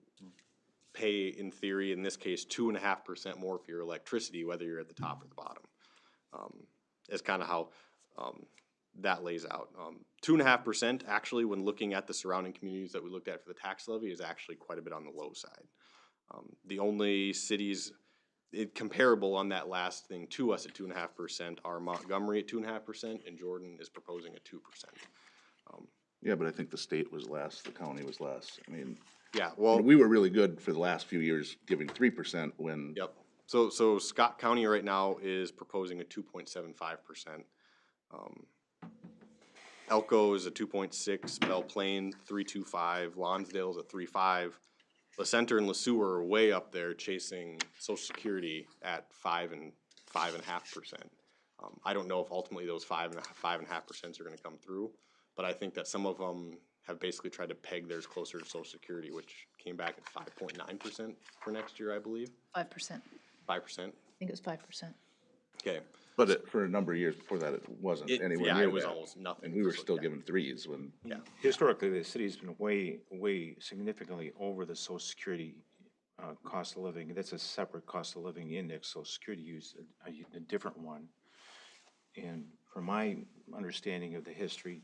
pay, in theory, in this case, 2.5% more for your electricity, whether you're at the top or the bottom. Is kind of how that lays out. 2.5%, actually, when looking at the surrounding communities that we looked at for the tax levy, is actually quite a bit on the low side. The only cities comparable on that last thing to us at 2.5% are Montgomery at 2.5%, and Jordan is proposing at 2%. Yeah, but I think the state was less, the county was less. I mean, Yeah, well, we were really good for the last few years giving 3% when. yep. So Scott County right now is proposing a 2.75%. Elko is a 2.6, Belle Plaine 3.25, Lonsdale's at 3.5. La Center and La Sewer are way up there chasing Social Security at 5 and 5.5%. I don't know if ultimately those 5.5% are going to come through, but I think that some of them have basically tried to peg theirs closer to Social Security, which came back at 5.9% for next year, I believe. 5%. 5%. I think it was 5%. Okay. But for a number of years before that, it wasn't anywhere near Yeah, it was that. almost nothing. And we were still giving 3s when. Yeah. Historically, the city's been way significantly over the Social Security cost of living. That's a separate cost of living index. Social Security used a different one. And from my understanding of the history,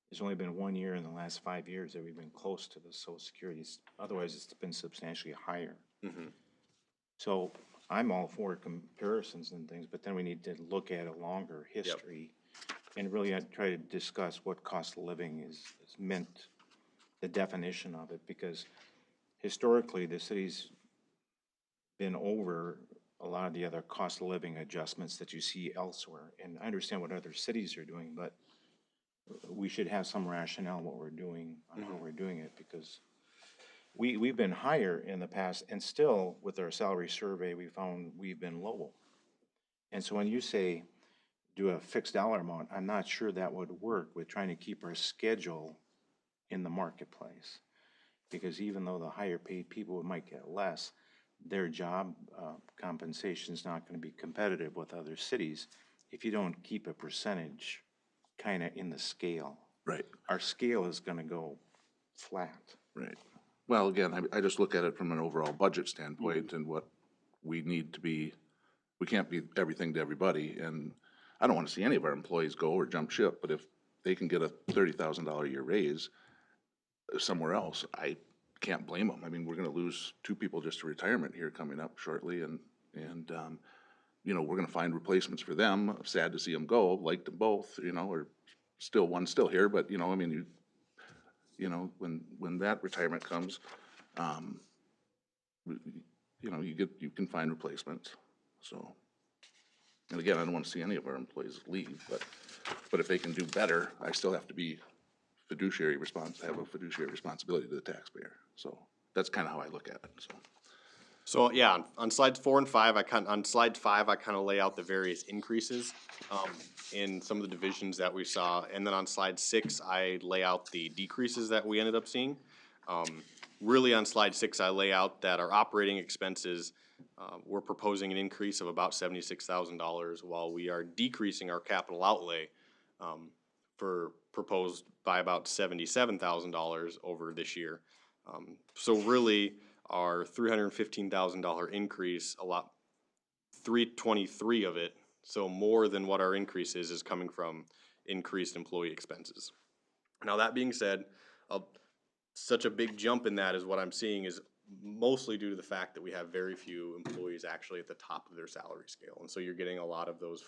there's only been 1 year in the last 5 years that we've been close to the Social Security. Otherwise, it's been substantially higher. Mm-hmm. So I'm all for comparisons and things, but then we need to look at a longer history and really try to discuss what cost of living is meant, the definition of it, because historically the city's been over a lot of the other cost of living adjustments that you see elsewhere. And I understand what other cities are doing, but we should have some rationale what we're doing on how we're doing it, because we've been higher in the past, and still with our salary survey, we found we've been low. And so when you say do a fixed dollar amount, I'm not sure that would work with trying to keep our schedule in the marketplace. Because even though the higher paid people might get less, their job compensation is not going to be competitive with other cities if you don't keep a percentage kind of in the scale. Right. Our scale is going to go flat. Right. Well, again, I just look at it from an overall budget standpoint and what we need to be, we can't be everything to everybody. And I don't want to see any of our employees go or jump ship, but if they can get a $30,000 a year raise somewhere else, I can't blame them. I mean, we're going to lose 2 people just to retirement here coming up shortly, and you know, we're going to find replacements for them. Sad to see them go. Liked them both, you know, or still one's still here, but you know, I mean, you know, when that retirement comes, you know, you can find replacements. So, and again, I don't want to see any of our employees leave, but if they can do better, I still have to be have a fiduciary responsibility to the taxpayer. So that's kind of how I look at it. So yeah, on slides 4 and 5, on slide 5, I kind of lay out the various increases in some of the divisions that we saw, and then on slide 6, I lay out the decreases that we ended up seeing. Really, on slide 6, I lay out that our operating expenses, we're proposing an increase of about $76,000, while we are decreasing our capital outlay for proposed by about $77,000 over this year. So really, our $315,000 increase, $323 of it, so more than what our increase is coming from increased employee expenses. Now that being said, such a big jump in that is what I'm seeing is mostly due to the fact that we have very few employees actually at the top of their salary scale, and so you're getting a lot of those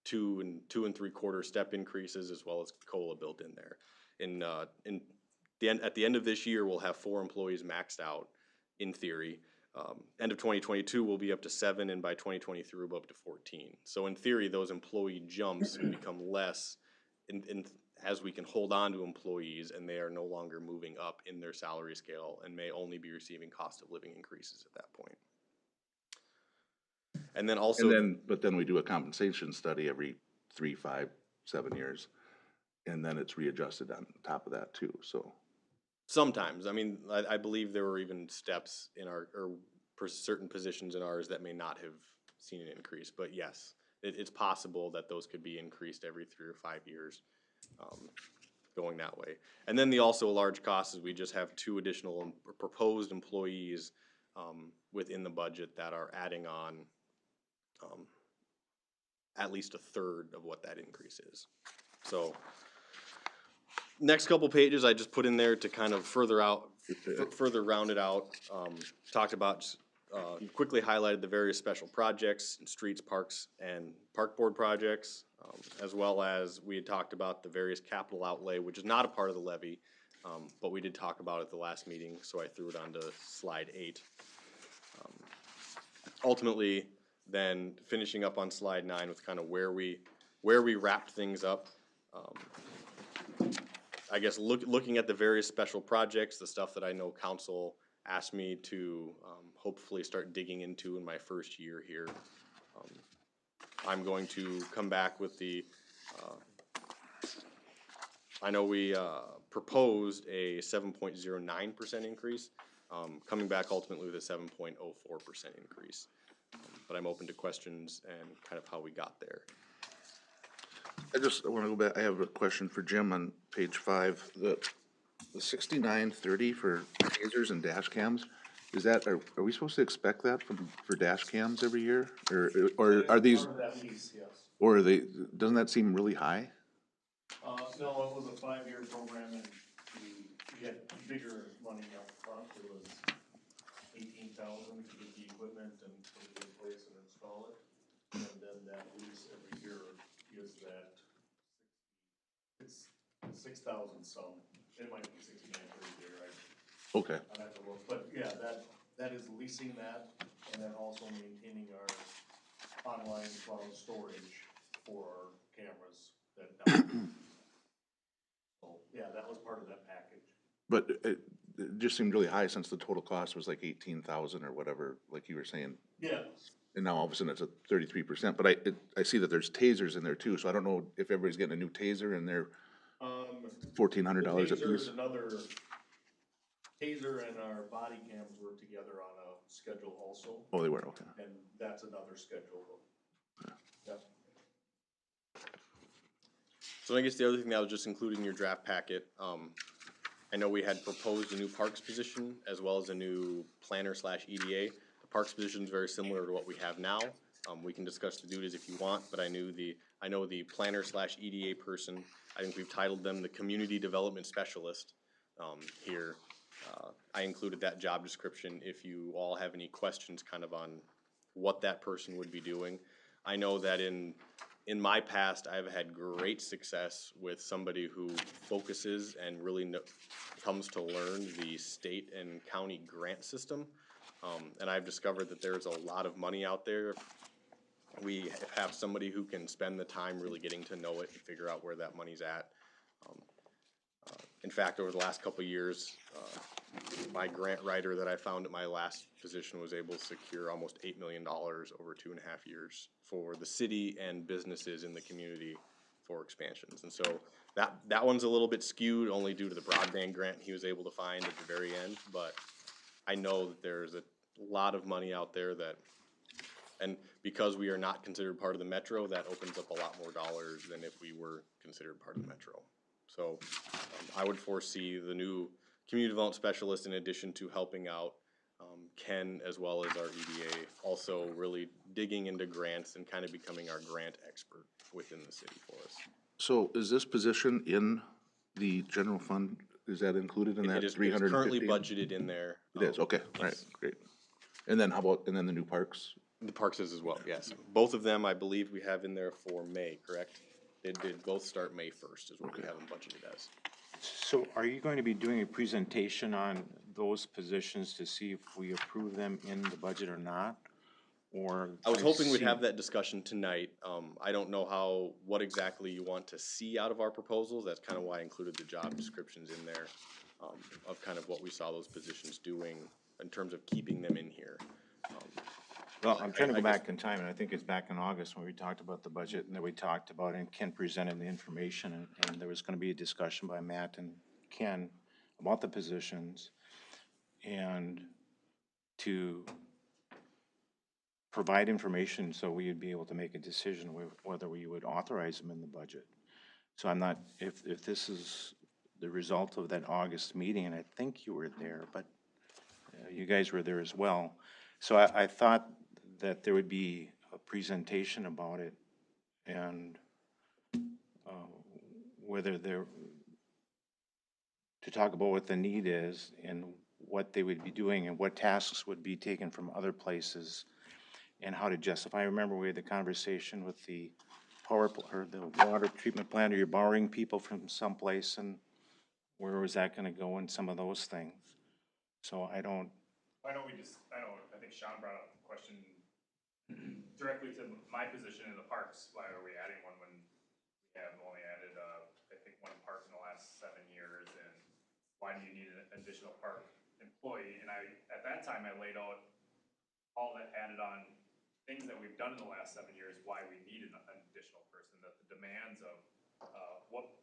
2 and 3/4 step increases as well as COLA built in there. At the end of this year, we'll have 4 employees maxed out in theory. End of 2022, we'll be up to 7, and by 2023, we'll be up to 14. So in theory, those employee jumps become less as we can hold on to employees and they are no longer moving up in their salary scale and may only be receiving cost of living increases at that point. And then also, but then we do a compensation study every 3, 5, 7 years, and then it's readjusted on top of that too. So sometimes, I mean, I believe there were even steps in certain positions in ours that may not have seen an increase, but yes, it's possible that those could be increased every 3 or 5 years, going that way. And then also a large cost is we just have 2 additional proposed employees within the budget that are adding on at least a third of what that increase is. So next couple pages I just put in there to kind of further round it out. Talked about, quickly highlighted the various special projects, streets, parks, and park board projects, as well as we had talked about the various capital outlay, which is not a part of the levy, but we did talk about it at the last meeting, so I threw it onto slide 8. Ultimately, then finishing up on slide 9 with kind of where we wrapped things up. I guess looking at the various special projects, the stuff that I know council asked me to hopefully start digging into in my first year here. I'm going to come back with I know we proposed a 7.09% increase, coming back ultimately with a 7.04% increase. But I'm open to questions and kind of how we got there. I want to go back. I have a question for Jim on page 5. The 6930 for tasers and dash cams. Is that are we supposed to expect that for dash cams every year, or are these? Part of that lease, yes. Or are they? Doesn't that seem really high? No, it was a 5-year program, and we had bigger money up front. It was $18,000 to get the equipment and put it in place and install it, and then that lease every year is that it's 6,000 some. It might be 6930 there. Okay. I'd have to look, but yeah, that is leasing that, and then also maintaining our online cloud storage for our cameras. So yeah, that was part of that package. But it just seemed really high since the total cost was like 18,000 or whatever, like you were saying. Yeah, And now all of a sudden it's at 33%, but I see that there's tasers in there too, so I don't know if everybody's getting a new taser and they're $1,400 a Taser is piece. another, taser and our body cams were together on a schedule also, Oh, they were, okay. and that's another schedule. Yep. So I guess the other thing that was just included in your draft packet, I know we had proposed a new parks position as well as a new planner / EDA. The parks position is very similar to what we have now. We can discuss the duties if you want, but I know the planner / EDA person, I think we've titled them the community development specialist, here. I included that job description if you all have any questions kind of on what that person would be doing. I know that in my past, I've had great success with somebody who focuses and really comes to learn the state and county grant system. And I've discovered that there's a lot of money out there. We have somebody who can spend the time really getting to know it and figure out where that money's at. In fact, over the last couple of years, my grant writer that I found at my last position was able to secure almost $8 million over 2.5 years for the city and businesses in the community for expansions. And so that one's a little bit skewed only due to the broadband grant he was able to find at the very end. But I know that there's a lot of money out there and because we are not considered part of the metro, that opens up a lot more dollars than if we were considered part of the metro. So I would foresee the new community development specialist, in addition to helping out Ken as well as our EDA, also really digging into grants and kind of becoming our grant expert within the city for us. So is this position in the general fund? Is that included in that It's 350? currently budgeted in there. It is, okay, all right, great. And then how about, and then the new parks? The parks is as well, yes. Both of them, I believe we have in there for May, correct? They did both start May 1st is what we have them budgeted as. So are you going to be doing a presentation on those positions to see if we approve them in the budget or not? Or I was hoping we'd have that discussion tonight. I don't know what exactly you want to see out of our proposals. That's kind of why I included the job descriptions in there, of kind of what we saw those positions doing in terms of keeping them in here. Well, I'm trying to go back in time, and I think it's back in August when we talked about the budget, and then we talked about, and Ken presented the information, and there was gonna be a discussion by Matt and Ken about the positions, and to provide information so we would be able to make a decision whether we would authorize them in the budget. So I'm not, if this is the result of that August meeting, and I think you were there, but you guys were there as well. So I thought that there would be a presentation about it and whether to talk about what the need is and what they would be doing and what tasks would be taken from other places and how to justify. I remember we had the conversation with the the water treatment plant, or you're borrowing people from someplace, and where was that gonna go and some of those things. So I know I think Sean brought up the question directly to my position in the parks. Why are we adding one when we have only added, I think, one park in the last 7 years? And why do you need an additional park employee? And at that time, I laid out all that added on things that we've done in the last 7 years, why we needed an additional person, that the demands of what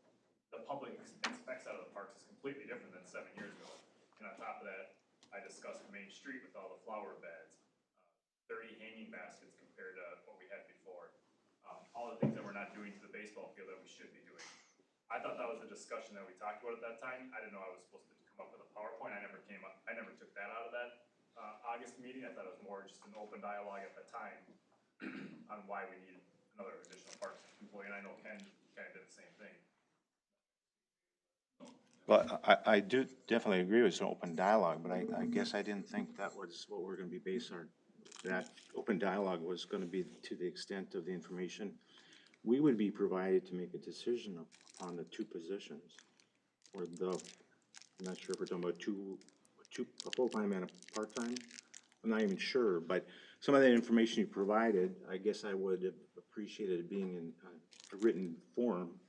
the public expects out of the parks is completely different than 7 years ago. And on top of that, I discussed Main Street with all the flower beds, 30 hanging baskets compared to what we had before. All the things that we're not doing to the baseball field that we should be doing. I thought that was the discussion that we talked about at that time. I didn't know I was supposed to come up with a PowerPoint. I never took that out of that August meeting. I thought it was more just an open dialogue at the time on why we needed another additional parks employee. And I know Ken kind of did the same thing. Well, I do definitely agree with an open dialogue, but I guess I didn't think that was what we're gonna be based on. That open dialogue was gonna be to the extent of the information we would be provided to make a decision upon the two positions. Or I'm not sure if we're talking about a full-time and a part-time. I'm not even sure, but some of that information you provided, I guess I would have appreciated it being in a written form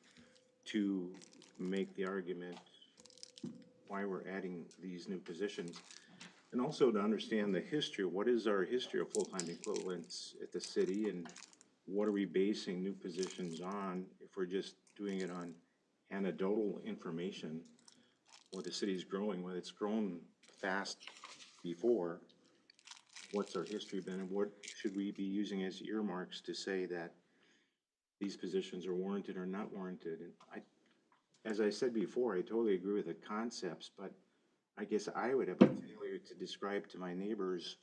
to make the argument why we're adding these new positions. And also to understand the history, what is our history of full-time equivalents at the city, and what are we basing new positions on if we're just doing it on anecdotal information? Where the city's growing, whether it's grown fast before, what's our history been, and what should we be using as earmarks to say that these positions are warranted or not warranted? And as I said before, I totally agree with the concepts, but I guess I would have a failure to describe to my neighbors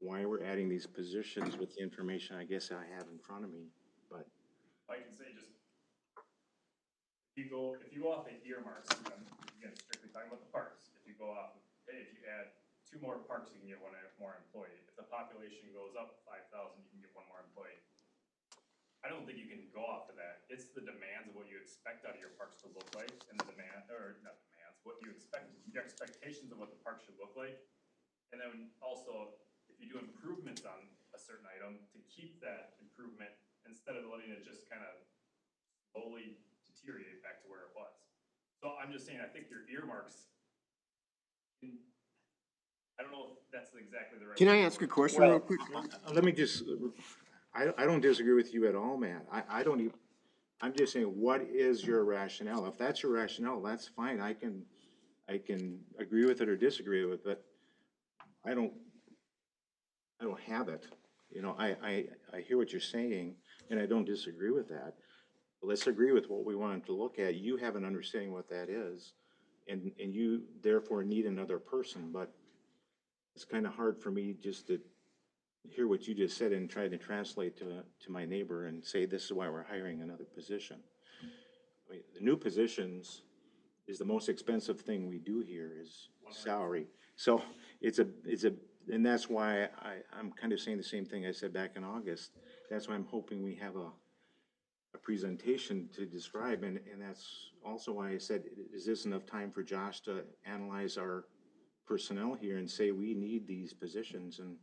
why we're adding these positions with the information I guess I have in front of me, but. I can say just, if you go off the earmarks, I'm again strictly talking about the parks. If you go off, hey, if you add 2 more parks, you can get 1 more employee. If the population goes up 5,000, you can get 1 more employee. I don't think you can go off of that. It's the demands of what you expect out of your parks to look like, and the demand, or not demands, what you expect, your expectations of what the park should look like. And then also, if you do improvements on a certain item, to keep that improvement instead of letting it just kind of slowly deteriorate back to where it was. So I'm just saying, I think your earmarks, I don't know if that's exactly the right. Can I ask a question real quick? Let me just, I don't disagree with you at all, Matt. I don't even, I'm just saying, what is your rationale? If that's your rationale, that's fine. I can agree with it or disagree with it, but I don't have it. You know, I hear what you're saying, and I don't disagree with that. But let's agree with what we wanted to look at. You have an understanding what that is, and you therefore need another person, but it's kind of hard for me just to hear what you just said and try to translate to my neighbor and say this is why we're hiring another position. I mean, the new positions is the most expensive thing we do here is salary. So and that's why I'm kind of saying the same thing I said back in August. That's why I'm hoping we have a presentation to describe, and that's also why I said, is this enough time for Josh to analyze our personnel here and say we need these positions? And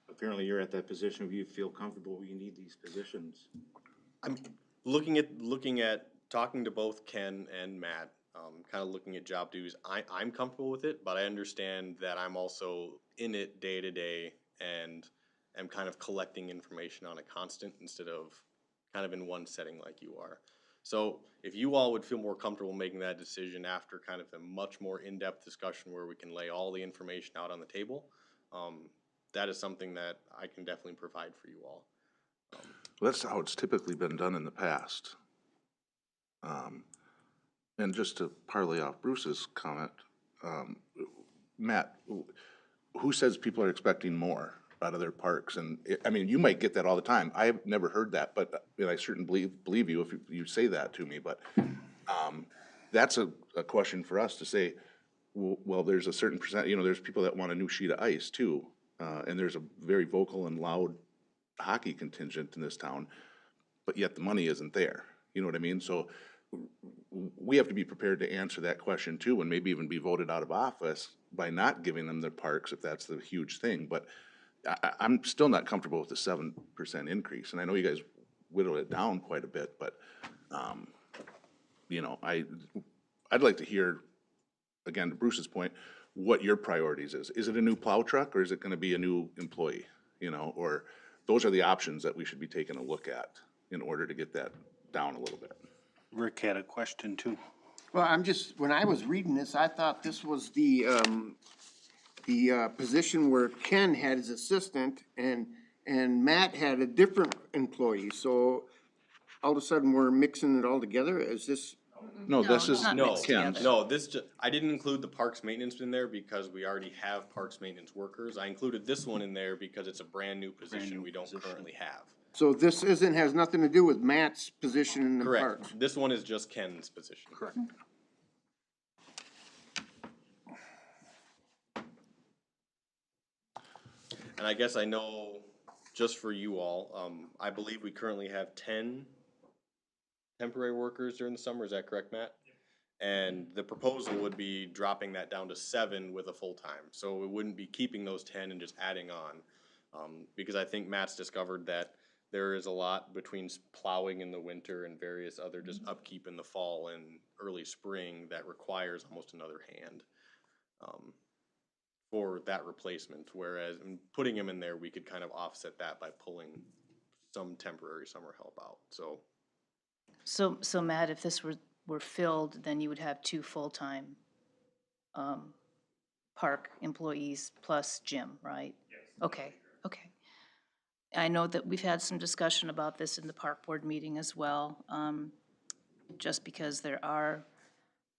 apparently you're at that position where you feel comfortable we need these positions. I'm looking at talking to both Ken and Matt, kind of looking at job duties. I'm comfortable with it, but I understand that I'm also in it day to day and am kind of collecting information on a constant instead of kind of in one setting like you are. So if you all would feel more comfortable making that decision after kind of a much more in-depth discussion where we can lay all the information out on the table, that is something that I can definitely provide for you all. Well, that's how it's typically been done in the past. And just to parlay off Bruce's comment, Matt, who says people are expecting more out of their parks? And I mean, you might get that all the time. I've never heard that, but I certainly believe you if you say that to me. But that's a question for us to say, well, there's a certain percent, there's people that want a new sheet of ice too. And there's a very vocal and loud hockey contingent in this town, but yet the money isn't there. You know what I mean? So we have to be prepared to answer that question too, and maybe even be voted out of office by not giving them their parks if that's the huge thing. But I'm still not comfortable with the 7% increase, and I know you guys whittled it down quite a bit, but I'd like to hear, again, to Bruce's point, what your priorities is. Is it a new plow truck, or is it going to be a new employee? Or those are the options that we should be taking a look at in order to get that down a little bit. Rick had a question too. Well, when I was reading this, I thought this was the position where Ken had his assistant and Matt had a different employee. So all of a sudden we're mixing it all together. Is this? No, this is Ken's. No, I didn't include the parks maintenance in there because we already have parks maintenance workers. I included this one in there because it's a brand new position we don't currently have. So this has nothing to do with Matt's position in the parks? Correct. This one is just Ken's position. Correct. And I guess I know, just for you all, I believe we currently have 10 temporary workers during the summer. Is that correct, Matt? And the proposal would be dropping that down to 7 with a full-time. So we wouldn't be keeping those 10 and just adding on. Because I think Matt's discovered that there is a lot between plowing in the winter and various other just upkeep in the fall and early spring that requires almost another hand for that replacement. Whereas putting him in there, we could kind of offset that by pulling some temporary summer help out. So Matt, if this were filled, then you would have 2 full-time park employees plus Jim, right? Yes. Okay, okay. I know that we've had some discussion about this in the park board meeting as well, just because there are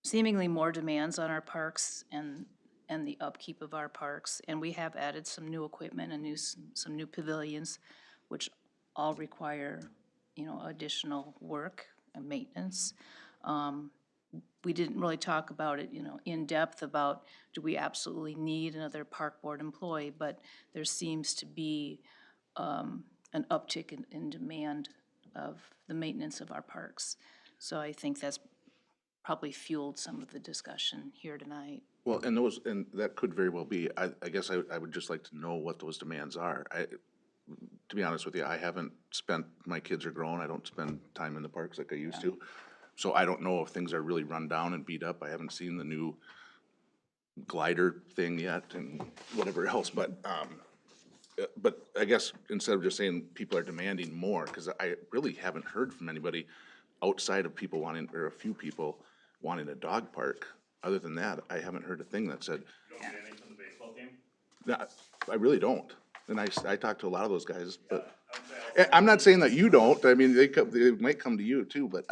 seemingly more demands on our parks and the upkeep of our parks. And we have added some new equipment and some new pavilions, which all require, additional work and maintenance. We didn't really talk about it, in depth about, do we absolutely need another park board employee? But there seems to be an uptick in demand of the maintenance of our parks. So I think that's probably fueled some of the discussion here tonight. Well, and that could very well be. I guess I would just like to know what those demands are. To be honest with you, I haven't my kids are grown, I don't spend time in the parks like I used to. So I don't know if things are really run down and beat up. I haven't seen the new glider thing yet and whatever else, but I guess instead of just saying people are demanding more, because I really haven't heard from anybody outside of people wanting, or a few people wanting a dog park. Other than that, I haven't heard a thing that said. You don't get anything from the baseball team? No, I really don't. And I talk to a lot of those guys, but I'm not saying that you don't. I mean, they might come to you too, but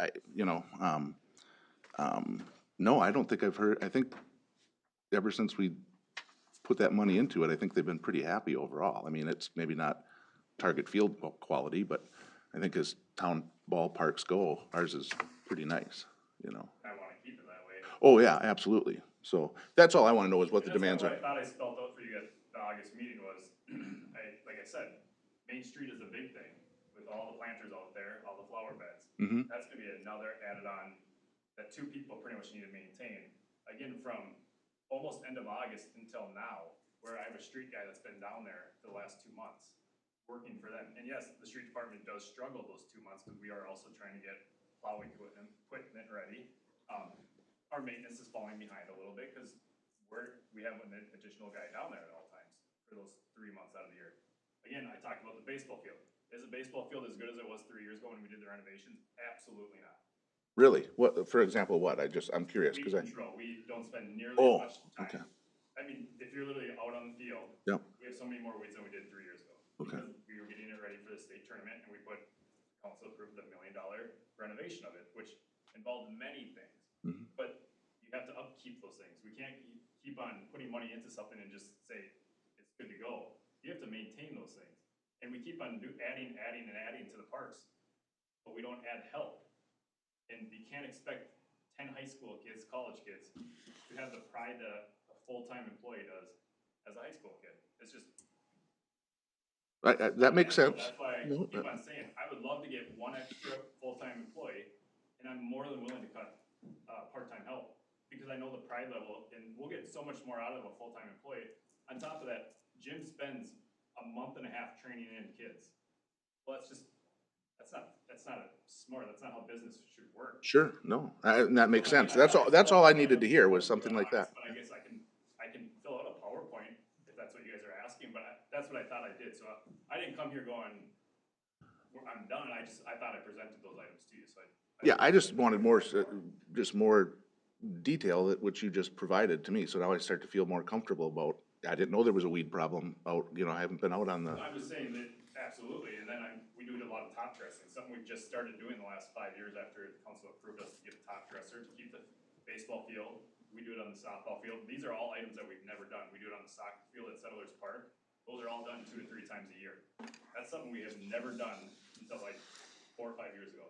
no, I don't think I've heard. I think ever since we put that money into it, I think they've been pretty happy overall. I mean, it's maybe not target field quality, but I think as town ballparks go, ours is pretty nice, I wanna keep it that way. Oh, yeah, absolutely. So that's all I wanna know is what the demands What are. I thought I spelled out for you at the August meeting was, like I said, Main Street is a big thing, with all the planters out there, all the flower beds. Mhm. That's gonna be another added on that 2 people pretty much need to maintain. Again, from almost end of August until now, where I have a street guy that's been down there for the last 2 months, working for them. And yes, the street department does struggle those 2 months, because we are also trying to get plowing equipment ready. Our maintenance is falling behind a little bit, because we have an additional guy down there at all times for those 3 months out of the year. Again, I talked about the baseball field. Is the baseball field as good as it was 3 years ago when we did the renovations? Absolutely not. Really? What, for example, what? I'm curious, Weed because control, we don't spend nearly Oh, as much time. okay. I mean, if you're literally out on the field, Yep. we have so many more weeds than we did 3 years ago. Okay. Because we were getting it ready for the state tournament, and council approved the $1 million renovation of it, which involved many things. Mhm. But you have to upkeep those things. We can't keep on putting money into something and just say it's good to go. You have to maintain those things. And we keep on adding to the parks, but we don't add help. And you can't expect 10 high school kids, college kids, to have the pride that a full-time employee does as a high school kid. It's just. That makes sense. That's why I keep on saying, I would love to get one extra full-time employee, and I'm more than willing to cut part-time help, because I know the pride level, and we'll get so much more out of a full-time employee. On top of that, Jim spends a month and a half training in kids. Well, that's not smart, that's not how business should work. Sure, no, and that makes sense. That's all I needed to hear was something like that. But I guess I can fill out a PowerPoint if that's what you guys are asking, but that's what I thought I did, so I didn't come here going, I'm done, I thought I presented those items to you, so Yeah, I just wanted more detail that which you just provided to me, so now I start to feel more comfortable about, I didn't know there was a weed problem out, I haven't been out on the. I'm just saying that, absolutely, and then we do a lot of top dressing, something we've just started doing the last 5 years after the council approved us to get a top dresser to keep the baseball field. We do it on the softball field. These are all items that we've never done. We do it on the soccer field at Settlers Park. Those are all done 2 to 3 times a year. That's something we have never done until like 4 or 5 years ago.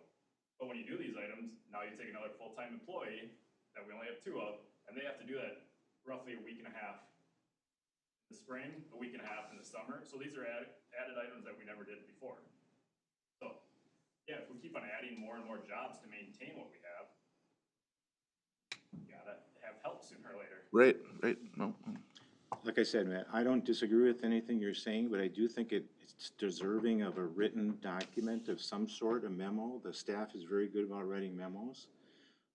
But when you do these items, now you take another full-time employee that we only have 2 of, and they have to do that roughly a week and a half in the spring, a week and a half in the summer. So these are added items that we never did before. So, yeah, if we keep on adding more and more jobs to maintain what we have, you gotta have help sooner or later. Right, no. like I said, Matt, I don't disagree with anything you're saying, but I do think it's deserving of a written document of some sort, a memo. The staff is very good about writing memos.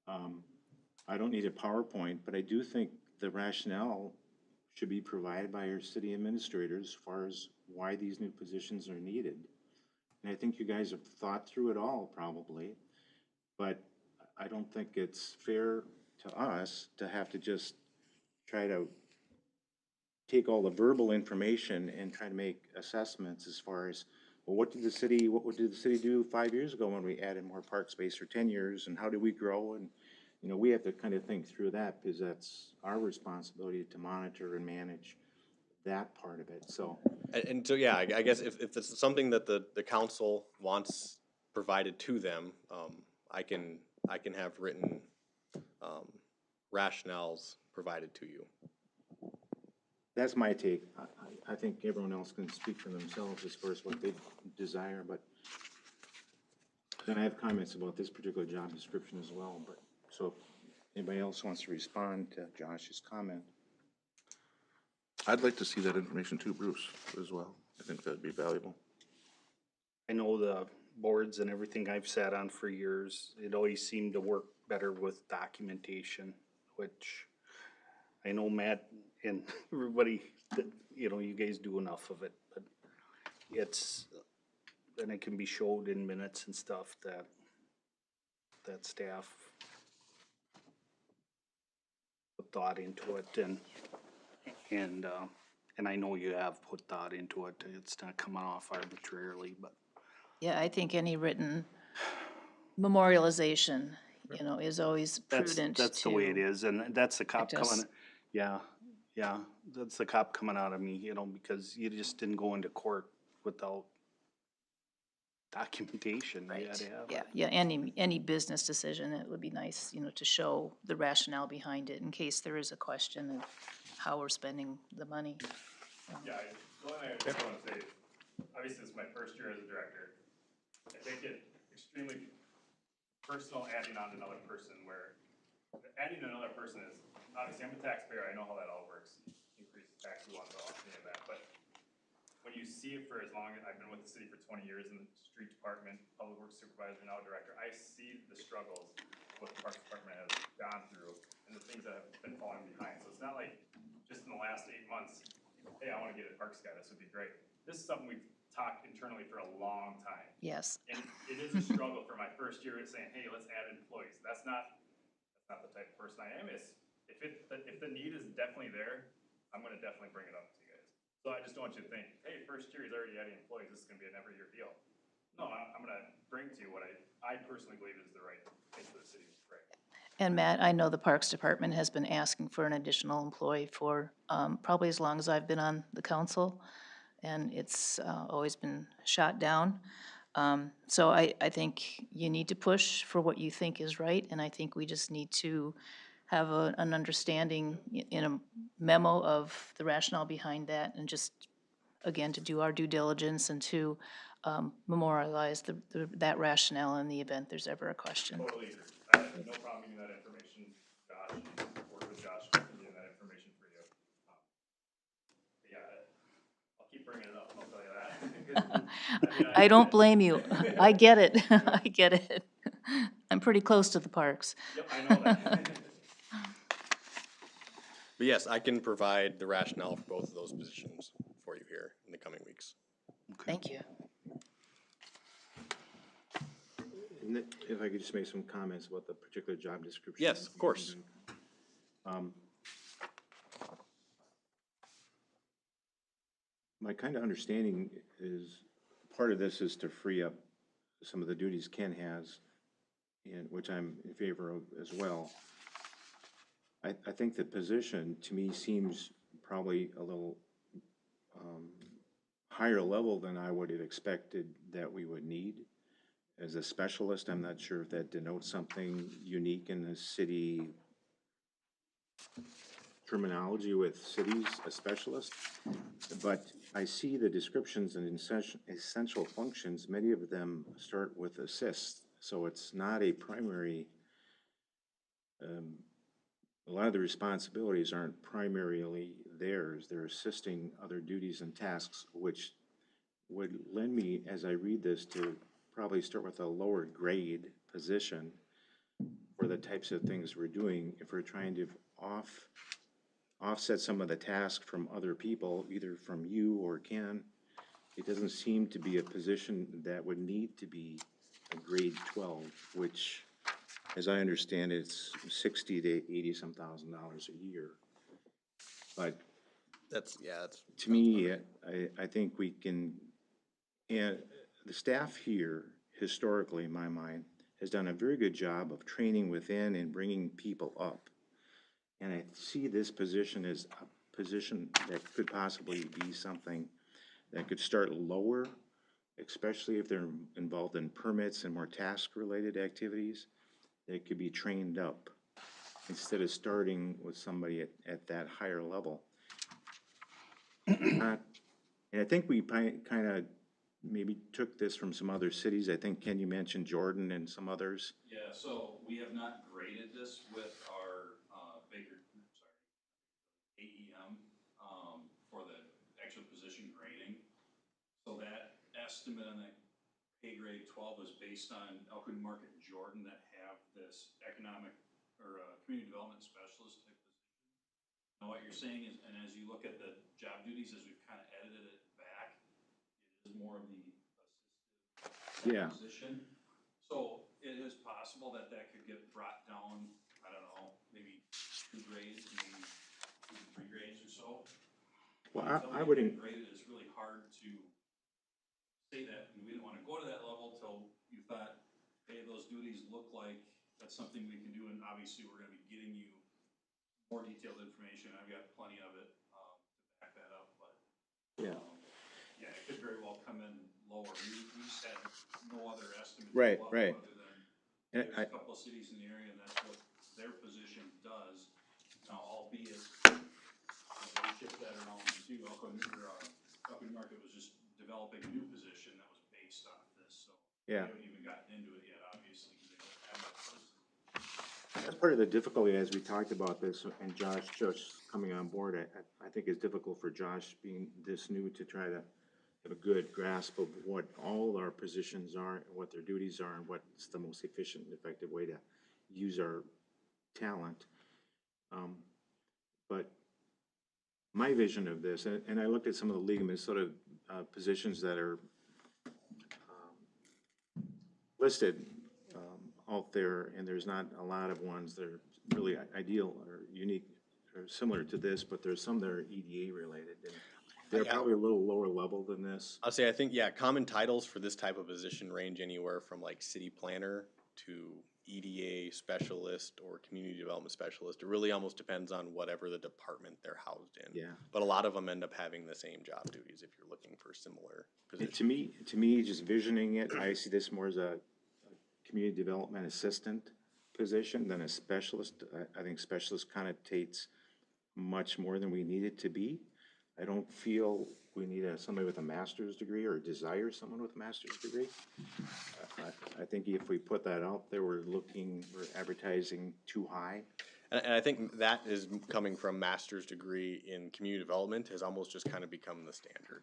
I don't need a PowerPoint, but I do think the rationale should be provided by our city administrators as far as why these new positions are needed. And I think you guys have thought through it all, probably, but I don't think it's fair to us to have to just try to take all the verbal information and try to make assessments as far as, well, what did the city do 5 years ago when we added more park space, or 10 years, and how did we grow? And, you know, we have to kind of think through that, because that's our responsibility to monitor and manage that part of it, so. And so, yeah, I guess if it's something that the council wants provided to them, I can have written rationales provided to you. That's my take. I think everyone else can speak for themselves as far as what they desire, but then I have comments about this particular job description as well, but, so if anybody else wants to respond to Josh's comment. I'd like to see that information too, Bruce, as well. I think that'd be valuable. I know the boards and everything I've sat on for years, it always seemed to work better with documentation, which I know Matt and everybody, you know, you guys do enough of it, but then it can be showed in minutes and stuff that staff put thought into it, and I know you have put thought into it. It's not coming off arbitrarily, but. Yeah, I think any written memorialization, you know, is always prudent That's the way it is, and that's the cop protect us. coming, yeah, that's the cop coming out of me, you know, because you just didn't go into court without documentation. You had to have it. Yeah, any business decision, it would be nice, you know, to show the rationale behind it in case there is a question of how we're spending the money. Yeah, the only thing I just want to say, obviously this is my first year as a director. I think it extremely personal adding on another person, where adding another person is, obviously I'm a taxpayer, I know how that all works. Increase the tax we want to off any of that, but when you see it for as long as, I've been with the city for 20 years in the street department, public works supervisor, now director, I see the struggles what the parks department has gone through and the things that have been falling behind. So it's not like just in the last 8 months, hey, I want to get a parks guy, this would be great. This is something we've talked internally for a long time. Yes. And it is a struggle for my first year at saying, hey, let's add employees. That's not the type of person I am. If the need is definitely there, I'm gonna definitely bring it up to you guys. So I just don't want you to think, hey, first year is already adding employees, this is gonna be an every year deal. No, I'm gonna bring to you what I personally believe is the right thing for the city to bring. And Matt, I know the Parks Department has been asking for an additional employee for probably as long as I've been on the council, and it's always been shot down. So I think you need to push for what you think is right, and I think we just need to have an understanding in a memo of the rationale behind that, and just, again, to do our due diligence and to memorialize that rationale in the event there's ever a question. Totally agree. I have no problem getting that information, Josh, work with Josh, getting that information for you. Yeah, I'll keep bringing it up, I'll tell you that. I don't blame you. I get it. I get it. I'm pretty close to the parks. Yep, I know that. But yes, I can provide the rationale for both of those positions for you here in the coming weeks. Thank you. And if I could just make some comments about the particular job description. Yes, of course. My kind of understanding is, part of this is to free up some of the duties Ken has, and which I'm in favor of as well. I think the position, to me, seems probably a little higher level than I would have expected that we would need. As a specialist, I'm not sure if that denotes something unique in the city terminology with cities, a specialist, but I see the descriptions and essential functions, many of them start with assist, so it's not a primary a lot of the responsibilities aren't primarily theirs. They're assisting other duties and tasks, which would lend me, as I read this, to probably start with a lower grade position for the types of things we're doing if we're trying to offset some of the tasks from other people, either from you or Ken. It doesn't seem to be a position that would need to be a grade 12, which, as I understand it, it's 60 to 80 some $1,000s a year. But That's to me, I think we can, and the staff here, historically, in my mind, has done a very good job of training within and bringing people up. And I see this position as a position that could possibly be something that could start lower, especially if they're involved in permits and more task-related activities. They could be trained up instead of starting with somebody at that higher level. And I think we kind of maybe took this from some other cities. I think, Ken, you mentioned Jordan and some others. Yeah, so we have not graded this with our AEM for the actual position grading. So that estimate on that pay grade 12 is based on Elkhorn Market and Jordan that have this economic or community development specialist type position. Now what you're saying is, and as you look at the job duties, as we've kind of edited it back, it is more of the assistive position. So it is possible that that could get brought down, I don't know, maybe 2 grades, maybe 2 to 3 grades or so. Well, I would. Graded, it's really hard to say that, and we didn't want to go to that level till you thought, hey, those duties look like that's something we can do, and obviously we're going to be getting you more detailed information. I've got plenty of it to back that up, but yeah, it could very well come in lower. We just had no other estimate. Right. Other than there's a couple of cities in the area, and that's what their position does. Now, albeit they shift that around too. Elkhorn Market was just developing a new position that was based off this, so they haven't even gotten into it yet, obviously, because they don't have that person. That's part of the difficulty as we talked about this, and Josh just coming on board. I think it's difficult for Josh being this new to try to have a good grasp of what all our positions are and what their duties are and what's the most efficient and effective way to use our talent. But my vision of this, and I looked at some of the League of Minnesota positions that are listed out there, and there's not a lot of ones that are really ideal or unique or similar to this, but there's some that are EDA related. And they're probably a little lower level than this. I'll say, I think, common titles for this type of position range anywhere from like city planner to EDA specialist or community development specialist. It really almost depends on whatever the department they're housed in. Yeah. But a lot of them end up having the same job duties if you're looking for similar positions. And to me, just visioning it, I see this more as a community development assistant position than a specialist. I think specialist connotates much more than we need it to be. I don't feel we need somebody with a master's degree or desire someone with a master's degree. I think if we put that out there, we're advertising too high. And I think that is coming from master's degree in community development has almost just kind of become the standard.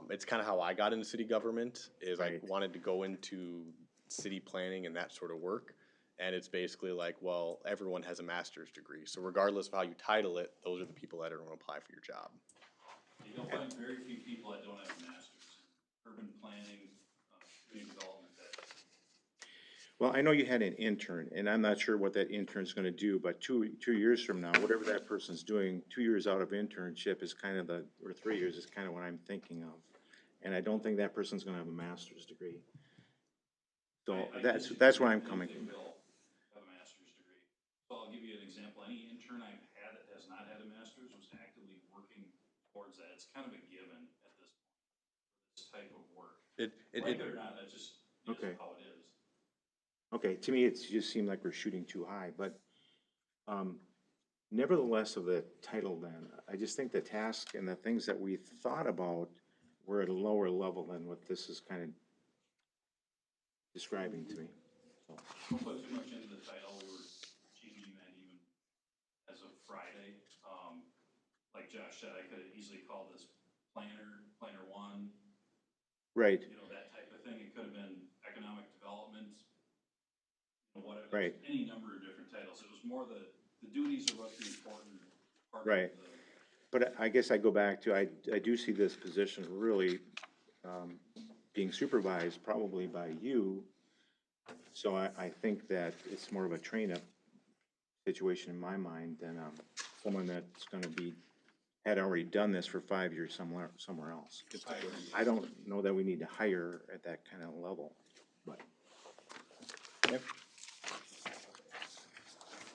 It's kind of how I got into city government is I wanted to go into city planning and that sort of work. And it's basically like, well, everyone has a master's degree. So regardless of how you title it, those are the people that are going to apply for your job. You'll find very few people that don't have a master's. Urban planning, community development. Well, I know you had an intern, and I'm not sure what that intern's gonna do, but two years from now, whatever that person's doing, 2 years out of internship is kind of or 3 years is kind of what I'm thinking of. And I don't think that person's gonna have a master's degree. So that's where I'm coming from. They will have a master's degree. So I'll give you an example. Any intern I've had that has not had a master's was actively working towards that. It's kind of a given at this point for this type of work. Like it or not, that's just how it is. Okay, to me, it just seemed like we're shooting too high, but nevertheless of the title then, I just think the task and the things that we thought about were at a lower level than what this is kind of describing to me. Don't put too much into the title. We were changing that even as Friday. Like Josh said, I could have easily called this planner one, Right, you know, that type of thing. It could have been economic development, you know, whatever, Right. any number of different titles. It was more the duties are what's the important part Right. of the. but I guess I go back to, I do see this position really, being supervised probably by you. So I think that it's more of a train-up situation in my mind than, someone that's gonna be, had already done this for 5 years somewhere else. I don't know that we need to hire at that kind of level, but.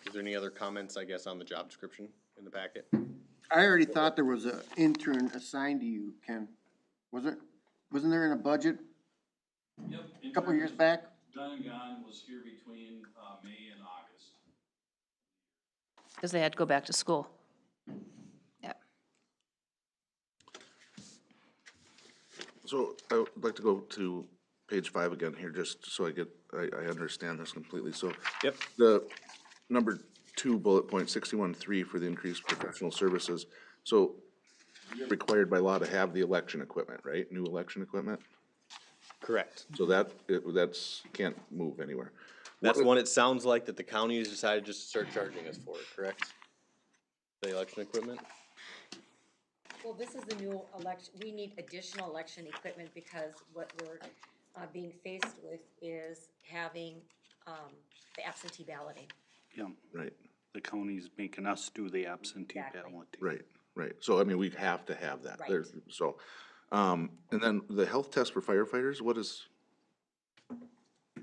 Is there any other comments, I guess, on the job description in the packet? I already thought there was an intern assigned to you, Ken. Wasn't there in a budget Yep. a couple years back? Done and gone was here between, May and August. Because they had to go back to school. Yeah. So I would like to go to page 5 again here, just so I understand this completely. So. Yep. The number 2 bullet point, 61.3 for the increased professional services. So you're required by law to have the election equipment, right? New election equipment? Correct. So that's, can't move anywhere. That's one it sounds like that the county has decided just to start charging us for it, correct? The election equipment? Well, this is the new election, we need additional election equipment because what we're being faced with is having the absentee balloting. Yeah, Right, the county's making us do the absentee Exactly. ballot. right. So I mean, we have to have that. Right. There, so, and then the health test for firefighters,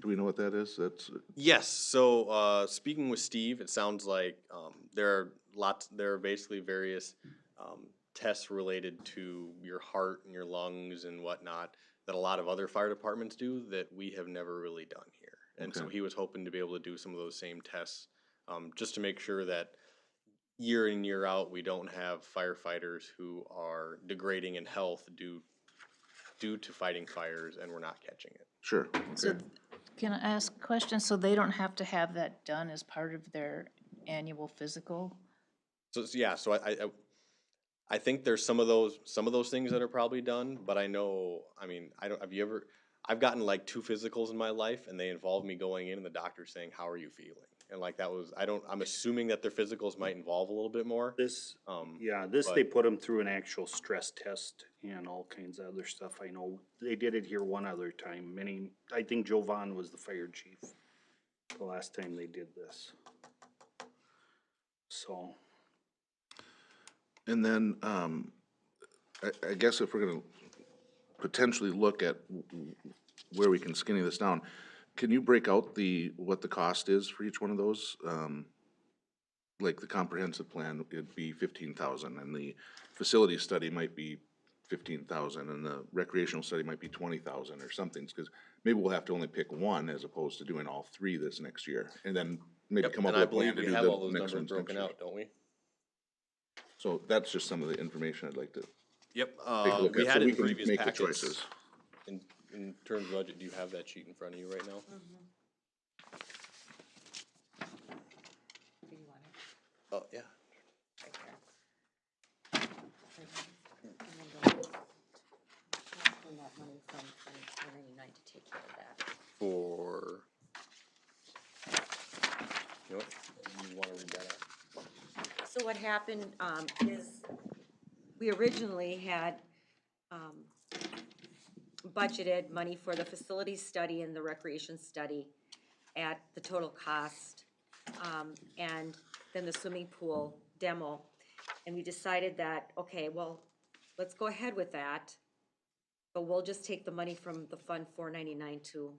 do we know what that is? That's, Yes, so, speaking with Steve, it sounds like, there are basically various, tests related to your heart and your lungs and whatnot that a lot of other fire departments do that we have never really done here. And so Okay. he was hoping to be able to do some of those same tests, just to make sure that year in, year out, we don't have firefighters who are degrading in health due to fighting fires and we're not catching it. sure, So okay. can I ask a question? So they don't have to have that done as part of their annual physical? So, yeah, so I think there's some of those things that are probably done, but I know, I mean, I've gotten like 2 physicals in my life and they involve me going in and the doctor saying, how are you feeling? And like that was, I'm assuming that their physicals might involve a little bit more. This, but- they put them through an actual stress test and all kinds of other stuff. I know they did it here one other time. I think Jovan was the fire chief the last time they did this. So, And then, I guess if we're gonna potentially look at where we can skinny this down, can you break out what the cost is for each one of those? Like the comprehensive plan, it'd be 15,000, and the facility study might be 15,000, and the recreational study might be 20,000 or something, because maybe we'll have to only pick one as opposed to doing all 3 this next year, and then maybe Yep, come up and with I a plan believe to we do have all the those next numbers ones next broken year. out, don't we? So that's just some of the information I'd like to Yep, take a look we at, so had it we in can previous make the packets. choices. In terms of budget, do you have that sheet in front of you right now? Do you want it? Oh, yeah. Right there. And then go transfer that money from Fund 499 to take care of that. For, you know what, you wanna read that out? So what happened, is we originally had, budgeted money for the facility study and the recreation study at the total cost, and then the swimming pool demo. And we decided that, okay, well, let's go ahead with that, but we'll just take the money from the Fund 499 to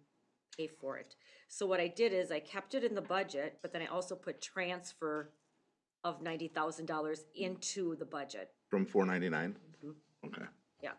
pay for it. So what I did is I kept it in the budget, but then I also put transfer of $90,000 into the budget. From 499? Okay. Yeah.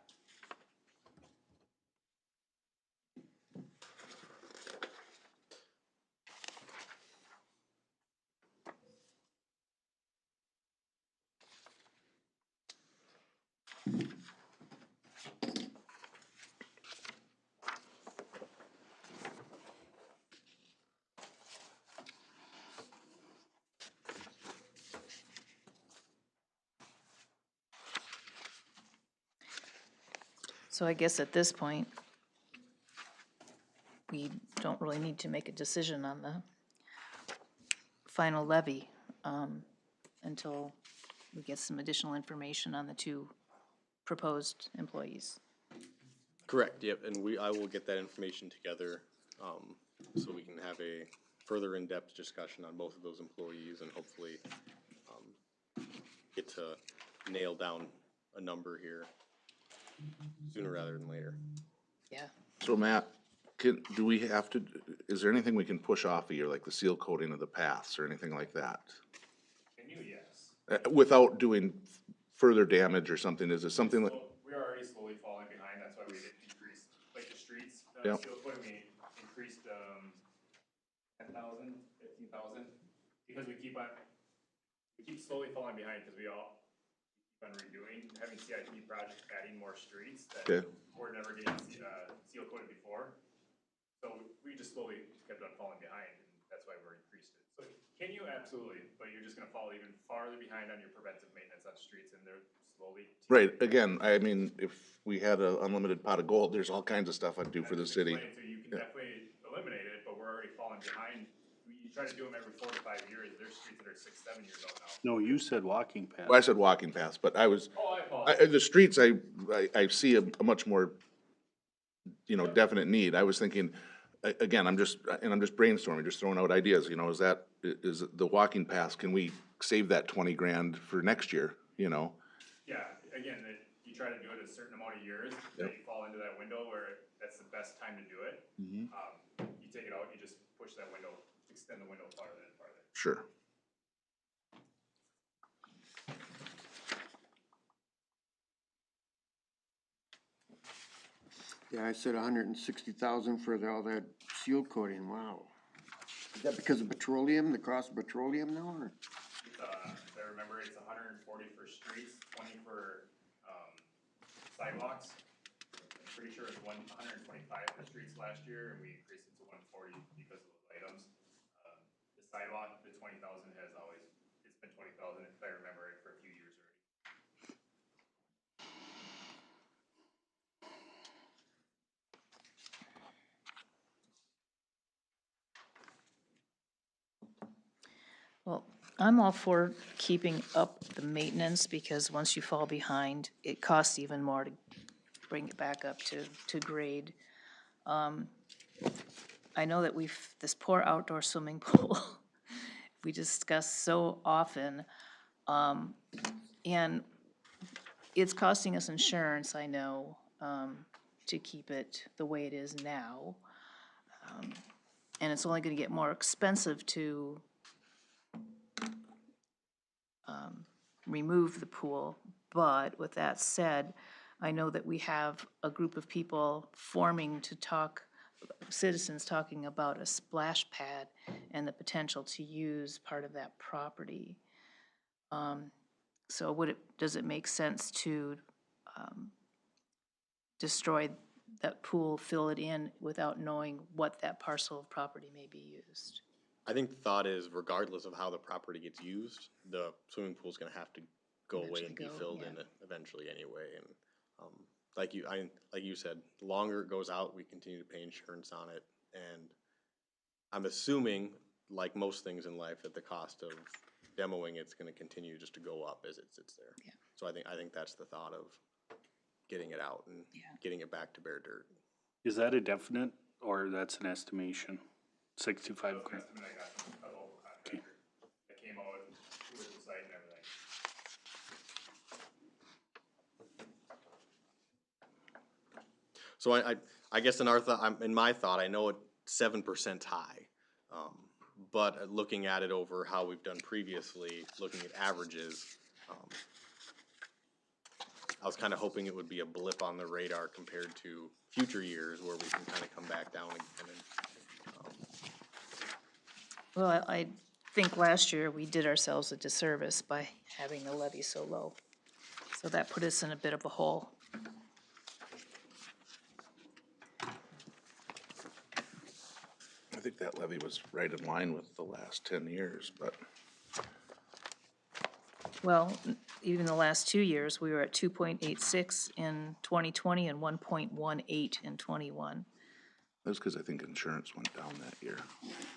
So I guess at this point, we don't really need to make a decision on the final levy until we get some additional information on the two proposed employees. Correct, yep, and I will get that information together, so we can have a further in-depth discussion on both of those employees and hopefully, get to nail down a number here sooner rather than later. Yeah. So Matt, do we have to, is there anything we can push off of here, like the seal coating of the paths or anything like that? And you, yes. Without doing further damage or something, is it something like? We're already slowly falling behind, that's why we didn't increase, like the streets, Yep. seal coating, we increased, 10,000, 15,000, because we keep slowly falling behind, because we all keep on redoing, having CIP projects, adding more streets that Okay. were never getting, seal coated before. So we just slowly kept on falling behind, and that's why we're increased it. So can you? Absolutely, but you're just gonna fall even farther behind on your preventive maintenance on streets, and they're slowly. Right, again, I mean, if we had an unlimited pot of gold, there's all kinds of stuff I'd do for the city. So you can definitely eliminate it, but we're already falling behind. You try to do them every 4 to 5 years, there's streets that are 6, 7 years old now. No, you said walking path. Well, I said walking paths, but I was, Oh, I apologize. the streets, I see a much more, definite need. I was thinking, again, I'm just brainstorming, just throwing out ideas, is the walking paths, can we save that 20 grand for next year, Yeah, again, you try to do it a certain amount of years, that you fall into that window where that's the best time to do it. You take it out, you just push that window, extend the window farther and farther. Sure. Yeah, I said 160,000 for all that seal coating, wow. Is that because of petroleum, the cost of petroleum now, or? If I remember, it's 140 for streets, 20 for, sidewalks. I'm pretty sure it's 125 for streets last year, and we increased it to 140 because of those items. The sidewalk, the 20,000 has always, it's been 20,000 if I remember it for a few years already. Well, I'm all for keeping up the maintenance because once you fall behind, it costs even more to bring it back up to grade. I know that this poor outdoor swimming pool, we discuss so often. And it's costing us insurance, I know, to keep it the way it is now. And it's only gonna get more expensive to remove the pool. But with that said, I know that we have a group of people forming to talk, citizens talking about a splash pad and the potential to use part of that property. So does it make sense to destroy that pool, fill it in without knowing what that parcel of property may be used? I think the thought is regardless of how the property gets used, the swimming pool's gonna have to go away and be filled in eventually anyway, and, like you said, the longer it goes out, we continue to pay insurance on it, and I'm assuming, like most things in life, that the cost of demoing it's gonna continue just to go up as it sits there. Yeah. So I think that's the thought of getting it out and getting it back to bare dirt. Is that a definite, or that's an estimation? 65 grand? Estimate I got from a local contractor that came out with the site and everything. So I guess in my thought, I know it's 7% high, but looking at it over how we've done previously, looking at averages, I was kind of hoping it would be a blip on the radar compared to future years where we can kind of come back down again. Well, I think last year we did ourselves a disservice by having the levy so low. So that put us in a bit of a hole. I think that levy was right in line with the last 10 years, but Well, even the last 2 years, we were at 2.86 in 2020 and 1.18 in '21. That's because I think insurance went down that year.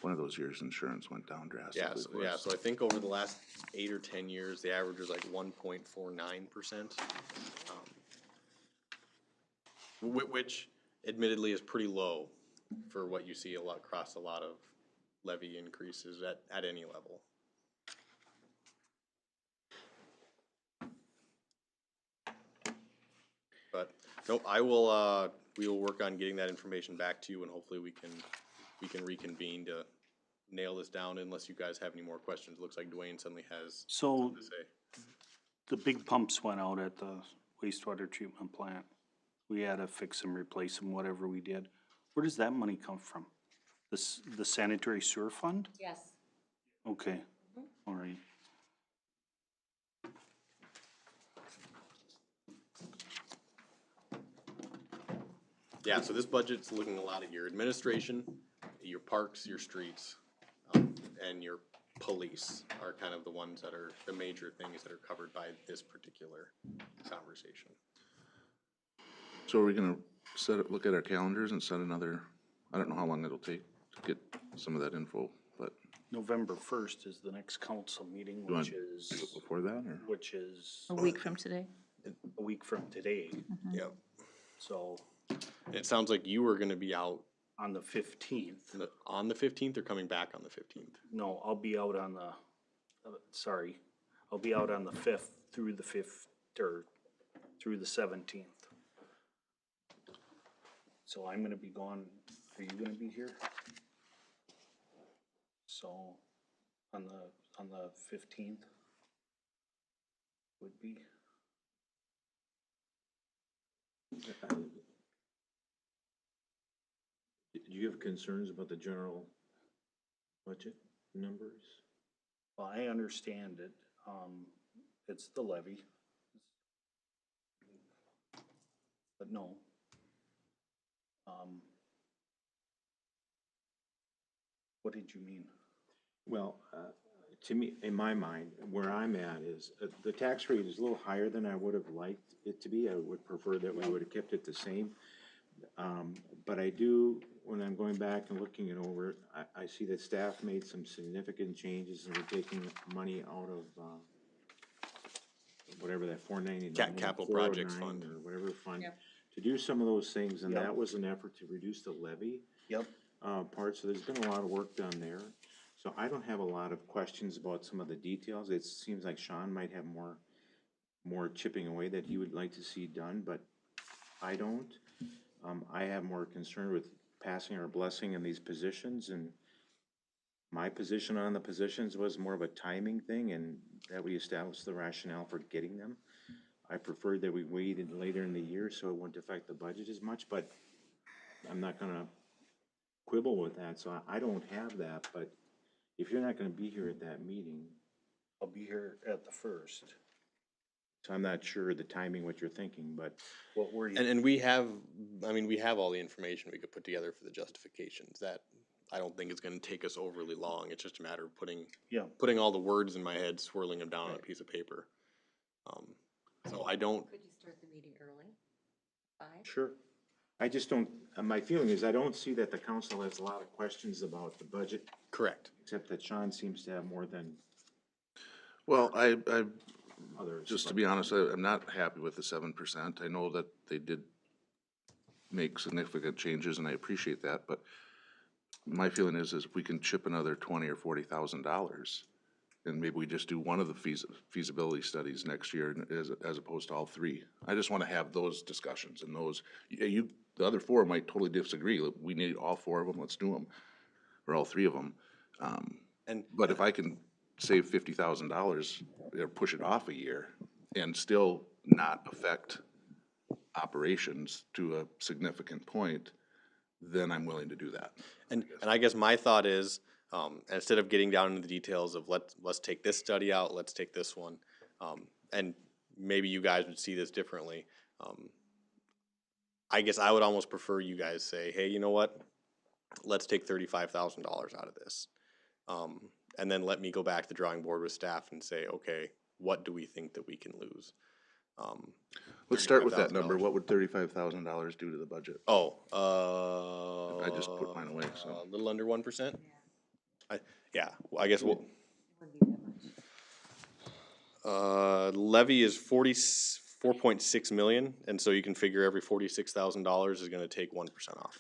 One of those years, insurance went down drastically for us. So I think over the last 8 or 10 years, the average was like 1.49%. Which admittedly is pretty low for what you see across a lot of levy increases at any level. But, nope, we will work on getting that information back to you, and hopefully we can reconvene to nail this down unless you guys have any more questions. Looks like Dwayne suddenly has So something to say. the big pumps went out at the wastewater treatment plant. We had to fix them, replace them, whatever we did. Where does that money come from? The sanitary sewer fund? Yes. Okay, all right. Yeah, so this budget's looking a lot at your administration, your parks, your streets, and your police are kind of the ones that are the major things that are covered by this particular conversation. So are we gonna look at our calendars and set another, I don't know how long it'll take to get some of that info, but. November 1st is the next council meeting, You want which is. to do it before that, or? Which is. A week from today. A week from today, Yep. so It sounds like you were gonna be out on the 15th. on the 15th or coming back on the 15th? No, I'll be out on the, I'll be out on the 5th through the 5th, or through the 17th. So I'm gonna be gone, are you gonna be here? So, on the 15th would be. Do you have concerns about the general budget numbers? Well, I understand it, it's the levy. But no. What did you mean? Well, to me, in my mind, where I'm at is, the tax rate is a little higher than I would have liked it to be. I would prefer that we would have kept it the same. But I do, when I'm going back and looking it over, I see that staff made some significant changes and we're taking money out of, whatever that 499. Capital projects 409 fund. or whatever fund, Yep. to do some of those things, and Yep. that was an effort to reduce the levy. Yep. Part, so there's been a lot of work done there. So I don't have a lot of questions about some of the details. It seems like Sean might have more chipping away that he would like to see done, but I don't. I have more concern with passing our blessing in these positions, and my position on the positions was more of a timing thing, and that we established the rationale for getting them. I preferred that we waited later in the year so it wouldn't affect the budget as much, but I'm not gonna quibble with that, so I don't have that, but if you're not gonna be here at that meeting, I'll be here at the 1st. so I'm not sure the timing, what you're thinking, but What were you? And we have all the information we could put together for the justifications. That I don't think it's gonna take us overly long. It's just a matter of putting all the words in my head, swirling them down on a piece of paper. So I don't. Could you start the meeting early? 5? sure. I just don't, my feeling is I don't see that the council has a lot of questions about the budget, Correct. except that Sean seems to have more than Well, I others. just to be honest, I'm not happy with the 7%. I know that they did make significant changes, and I appreciate that, but my feeling is if we can chip another $20,000 or $40,000, and maybe we just do one of the feasibility studies next year as opposed to all three. I just want to have those discussions, and those, the other four might totally disagree. We need all four of them, let's do them, or all three of them. But if I can save $50,000 or push it off a year and still not affect operations to a significant point, then I'm willing to do that. And I guess my thought is, instead of getting down into the details of let's take this study out, let's take this one, and maybe you guys would see this differently. I guess I would almost prefer you guys say, hey, you know what? Let's take $35,000 out of this. And then let me go back to the drawing board with staff and say, okay, what do we think that we can lose? Let's start with that number. $35,000. What would $35,000 do to the budget? Oh, I just put mine away, so. a little under 1%? Yeah, well, I guess we'll. Levy is 4.6 million, and so you can figure every $46,000 is gonna take 1% off.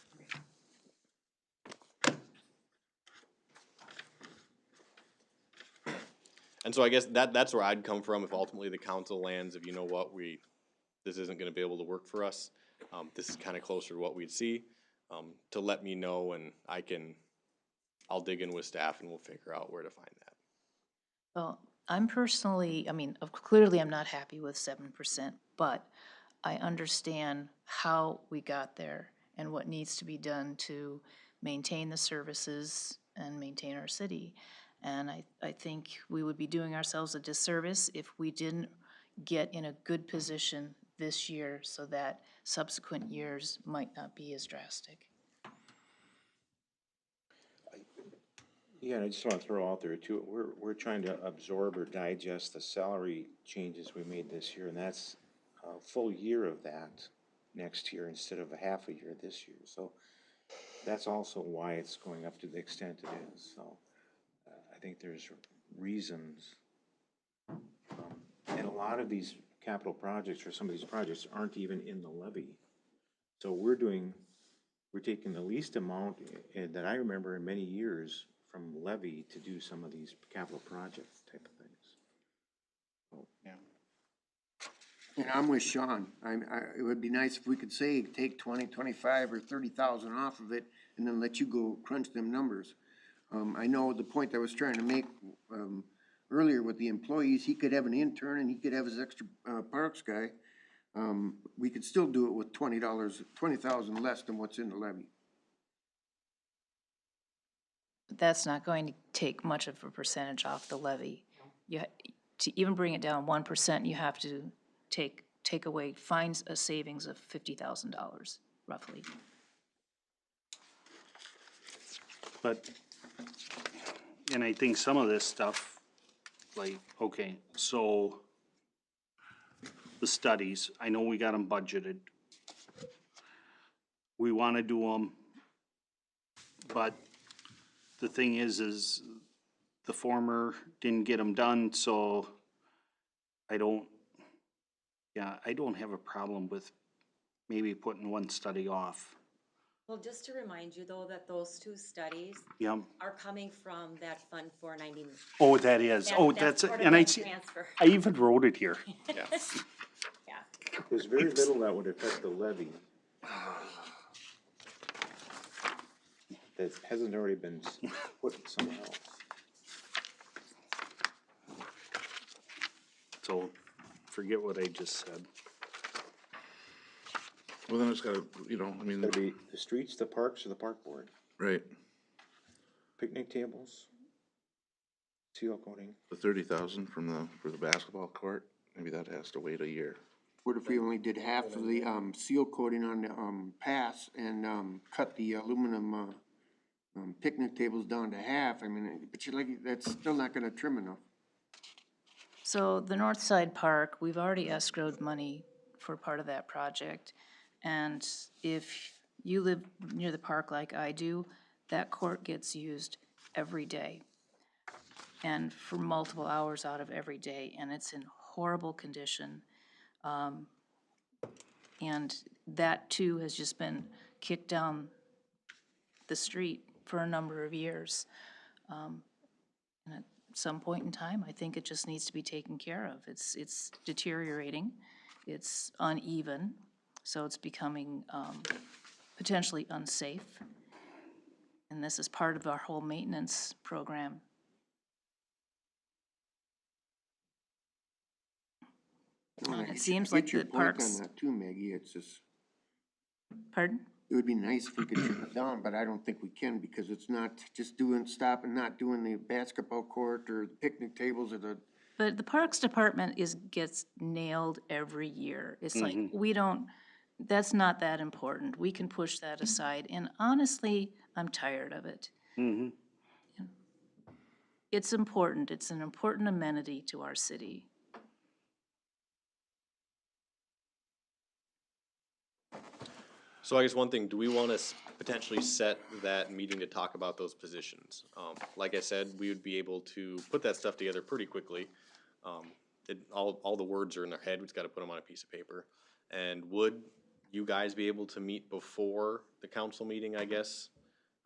And so I guess that's where I'd come from if ultimately the council lands, if you know what, this isn't gonna be able to work for us. This is kinda closer to what we'd see, to let me know, and I'll dig in with staff and we'll figure out where to find that. Well, I'm personally, I mean, clearly I'm not happy with 7%, but I understand how we got there and what needs to be done to maintain the services and maintain our city. And I think we would be doing ourselves a disservice if we didn't get in a good position this year so that subsequent years might not be as drastic. Yeah, and I just want to throw out there too, we're trying to absorb or digest the salary changes we made this year, and that's a full year of that next year instead of a half a year this year. So that's also why it's going up to the extent it is. So I think there's reasons. And a lot of these capital projects or some of these projects aren't even in the levy. So we're taking the least amount that I remember in many years from levy to do some of these capital project type of things. So, yeah. And I'm with Sean. It would be nice if we could say, take 20, 25, or 30,000 off of it, and then let you go crunch them numbers. I know the point I was trying to make, earlier with the employees, he could have an intern and he could have his extra, parks guy. We could still do it with $20,000 less than what's in the levy. But that's not going to take much of a percentage off the levy. To even bring it down 1%, you have to take away, find a savings of $50,000 roughly. But, and I think some of this stuff, like, okay, so the studies, I know we got them budgeted. We wanna do them, but the thing is the former didn't get them done, so I don't have a problem with maybe putting one study off. Well, just to remind you though, that those two studies Yeah. are coming from that Fund 490. Oh, that is, that's, part of and I that see, transfer. I even wrote it here. Yeah. Yeah. There's very little that would affect the levy that hasn't already been put somewhere else. So, forget what I just said. Well, then it's gotta, I mean, It's gotta be the streets, the parks, or the park board. right, Picnic tables, seal coating. the 30,000 for the basketball court, maybe that has to wait a year. What if we only did half of the, seal coating on the, pass and, cut the aluminum, picnic tables down to half? I mean, but that's still not gonna trim enough. So the North Side Park, we've already escrowed money for part of that project. And if you live near the park like I do, that court gets used every day. And for multiple hours out of every day, and it's in horrible condition. And that too has just been kicked down the street for a number of years. And at some point in time, I think it just needs to be taken care of. It's deteriorating, it's uneven, so it's becoming potentially unsafe. And this is part of our whole maintenance program. It seems like the parks. On that too, Maggie, it's just. Pardon? It would be nice if we could trim it down, but I don't think we can because it's not just stop and not doing the basketball court or the picnic tables or the. But the Parks Department gets nailed every year. It's like, that's not that important. We can push that aside. And honestly, I'm tired of it. It's important. It's an important amenity to our city. So I guess one thing, do we want to potentially set that meeting to talk about those positions? Like I said, we would be able to put that stuff together pretty quickly. All the words are in their head, we just gotta put them on a piece of paper. And would you guys be able to meet before the council meeting, I guess,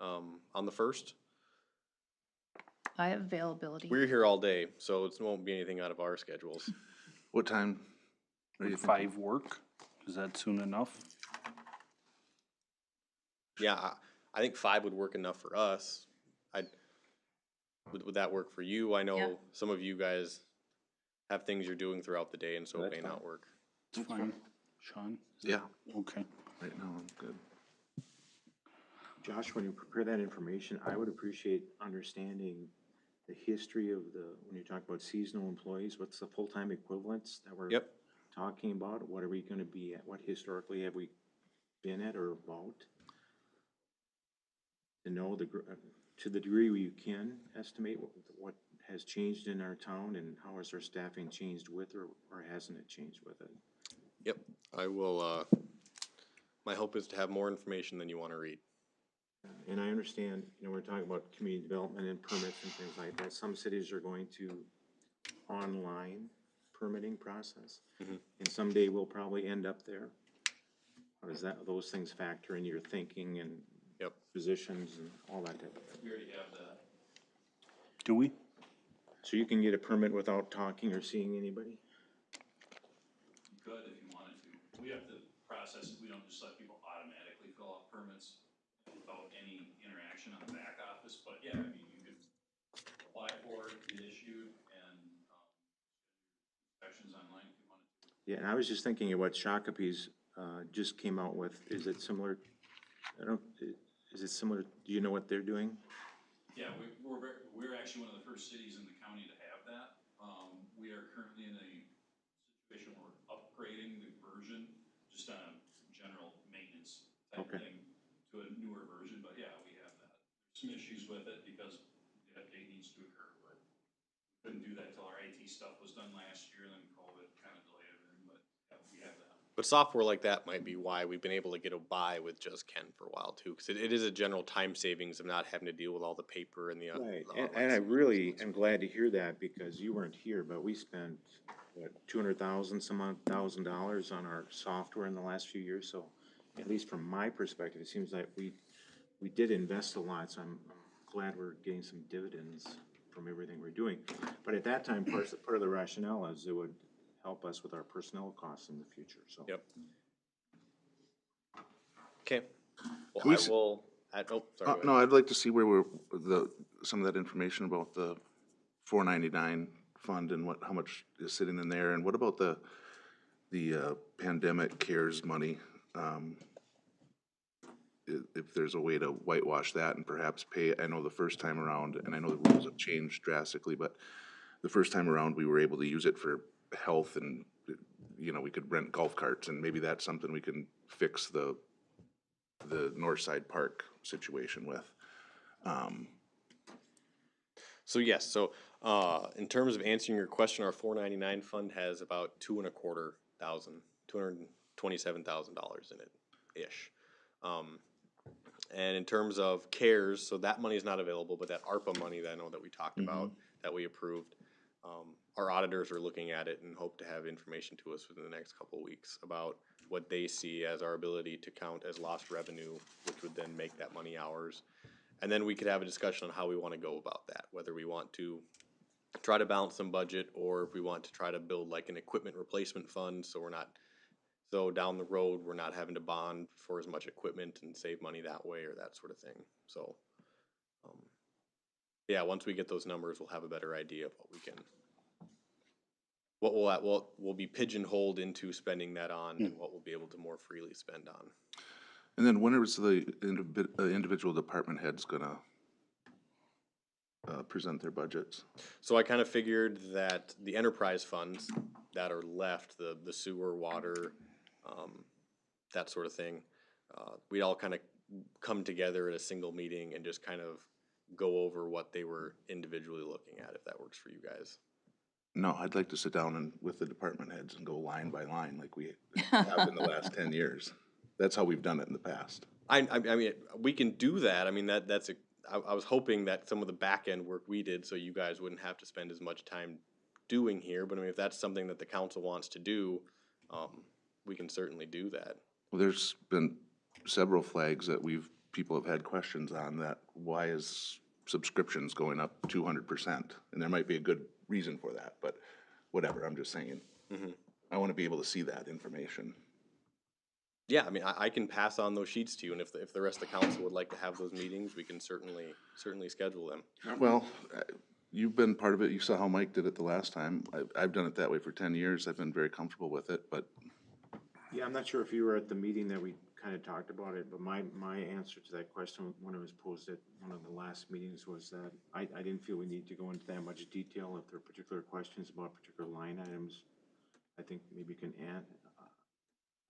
on the 1st? I have availability. We're here all day, so it won't be anything out of our schedules. What time? Would 5 work? Is that soon enough? Yeah, I think 5 would work enough for us. Would that work for you? I know Yeah. some of you guys have things you're doing throughout the day, and so it may not work. It's fine. Sean? Yeah, Okay. right now I'm good. Josh, when you prepare that information, I would appreciate understanding the history of when you talk about seasonal employees, what's the full-time equivalents that we're Yep. talking about? What are we gonna be at? What historically have we been at or about? To know to the degree you can estimate what has changed in our town and how has our staffing changed with or hasn't it changed with it? Yep, I will, my hope is to have more information than you want to read. And I understand, we're talking about community development and permits and things like that. Some cities are going to online permitting process. And someday we'll probably end up there. How does those things factor in your thinking and positions and all that type of thing? We already have that. Do we? So you can get a permit without talking or seeing anybody? You could if you wanted to. We have to process, we don't just let people automatically fill out permits without any interaction on the back office, but yeah, I mean, you could apply for it, get issued, and inspections online if you wanted to. Yeah, and I was just thinking of what Shakopee's just came out with. Is it similar? Is it similar? Do you know what they're doing? Yeah, we're actually one of the first cities in the county to have that. We are currently in a situation where we're upgrading the version, just on a general maintenance type thing, to a newer version, but yeah, we have that. Some issues with it because the update needs to occur, but couldn't do that till our IT stuff was done last year, and then COVID kind of delayed everything, but yeah, we have that. But software like that might be why we've been able to get by with just Ken for a while too, because it is a general time savings of not having to deal with all the paper and the. Right, and I really am glad to hear that because you weren't here, but we spent, what, $200,000 on our software in the last few years, so at least from my perspective, it seems like we did invest a lot, so I'm glad we're getting some dividends from everything we're doing. But at that time, part of the rationale is it would help us with our personnel costs in the future, so. Yep. Okay. Well, I will, sorry. Go ahead. No, I'd like to see where some of that information about the 499 fund and how much is sitting in there, and what about the pandemic CARES money? If there's a way to whitewash that and perhaps pay, I know the first time around, and I know the rules have changed drastically, but the first time around, we were able to use it for health and, we could rent golf carts, and maybe that's something we can fix the Northside Park situation with. So yes, in terms of answering your question, our 499 fund has about $227,000 in it, ish. And in terms of CARES, so that money is not available, but that ARPA money that I know that we talked about, that we approved, our auditors are looking at it and hope to have information to us within the next couple of weeks about what they see as our ability to count as lost revenue, which would then make that money ours. And then we could have a discussion on how we want to go about that, whether we want to try to balance some budget or if we want to try to build like an equipment replacement fund so down the road we're not having to bond for as much equipment and save money that way or that sort of thing. So yeah, once we get those numbers, we'll have a better idea of what we'll be pigeonholed into spending that on and what we'll be able to more freely spend on. And then when is the individual department heads gonna present their budgets? So I kind of figured that the enterprise funds that are left, the sewer, water, that sort of thing, we'd all kind of come together at a single meeting and just kind of go over what they were individually looking at, if that works for you guys. No, I'd like to sit down with the department heads and go line by line like we have in the last 10 years. That's how we've done it in the past. I mean, we can do that. I mean, I was hoping that some of the back end work we did, so you guys wouldn't have to spend as much time doing here. But I mean, if that's something that the council wants to do, we can certainly do that. Well, there's been several flags that people have had questions on that, why is subscriptions going up 200%? And there might be a good reason for that, but whatever, I'm just saying. I want to be able to see that information. Yeah, I mean, I can pass on those sheets to you, and if the rest of the council would like to have those meetings, we can certainly schedule them. Well, you've been part of it. You saw how Mike did it the last time. I've done it that way for 10 years. I've been very comfortable with it, but. Yeah, I'm not sure if you were at the meeting that we kind of talked about it, but my answer to that question when it was posed at one of the last meetings was that I didn't feel we need to go into that much detail. If there are particular questions about particular line items, I think maybe you can add.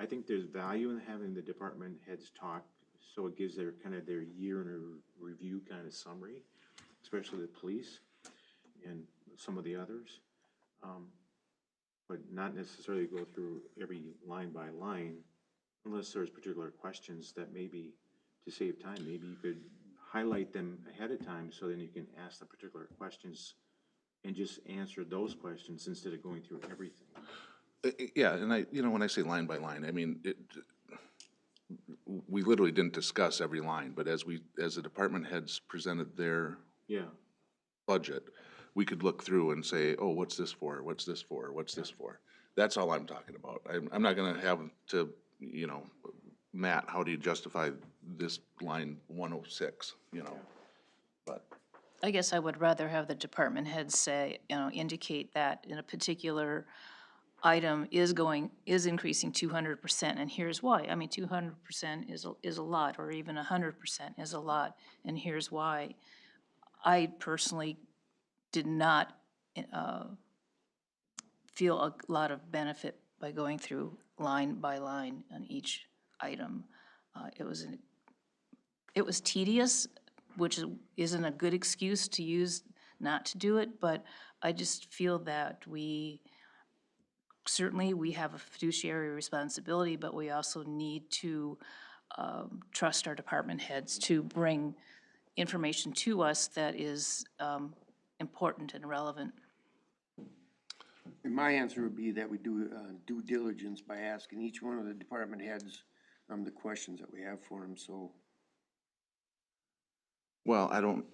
I think there's value in having the department heads talk, so it gives their kind of their year in a review kind of summary, especially the police and some of the others. But not necessarily go through every line by line, unless there's particular questions that maybe, to save time, maybe you could highlight them ahead of time, so then you can ask the particular questions and just answer those questions instead of going through everything. Yeah, and when I say line by line, I mean, we literally didn't discuss every line, but as the department heads presented their budget, we could look through and say, oh, what's this for? What's this for? What's this for? That's all I'm talking about. I'm not gonna have to, Matt, how do you justify this line 106, but. I guess I would rather have the department heads say, indicate that in a particular item is increasing 200%, and here's why. I mean, 200% is a lot, or even 100% is a lot, and here's why. I personally did not feel a lot of benefit by going through line by line on each item. It was tedious, which isn't a good excuse to use not to do it, but I just feel that certainly we have a fiduciary responsibility, but we also need to trust our department heads to bring information to us that is important and relevant. And my answer would be that we do due diligence by asking each one of the department heads the questions that we have for them, so. Well, I don't,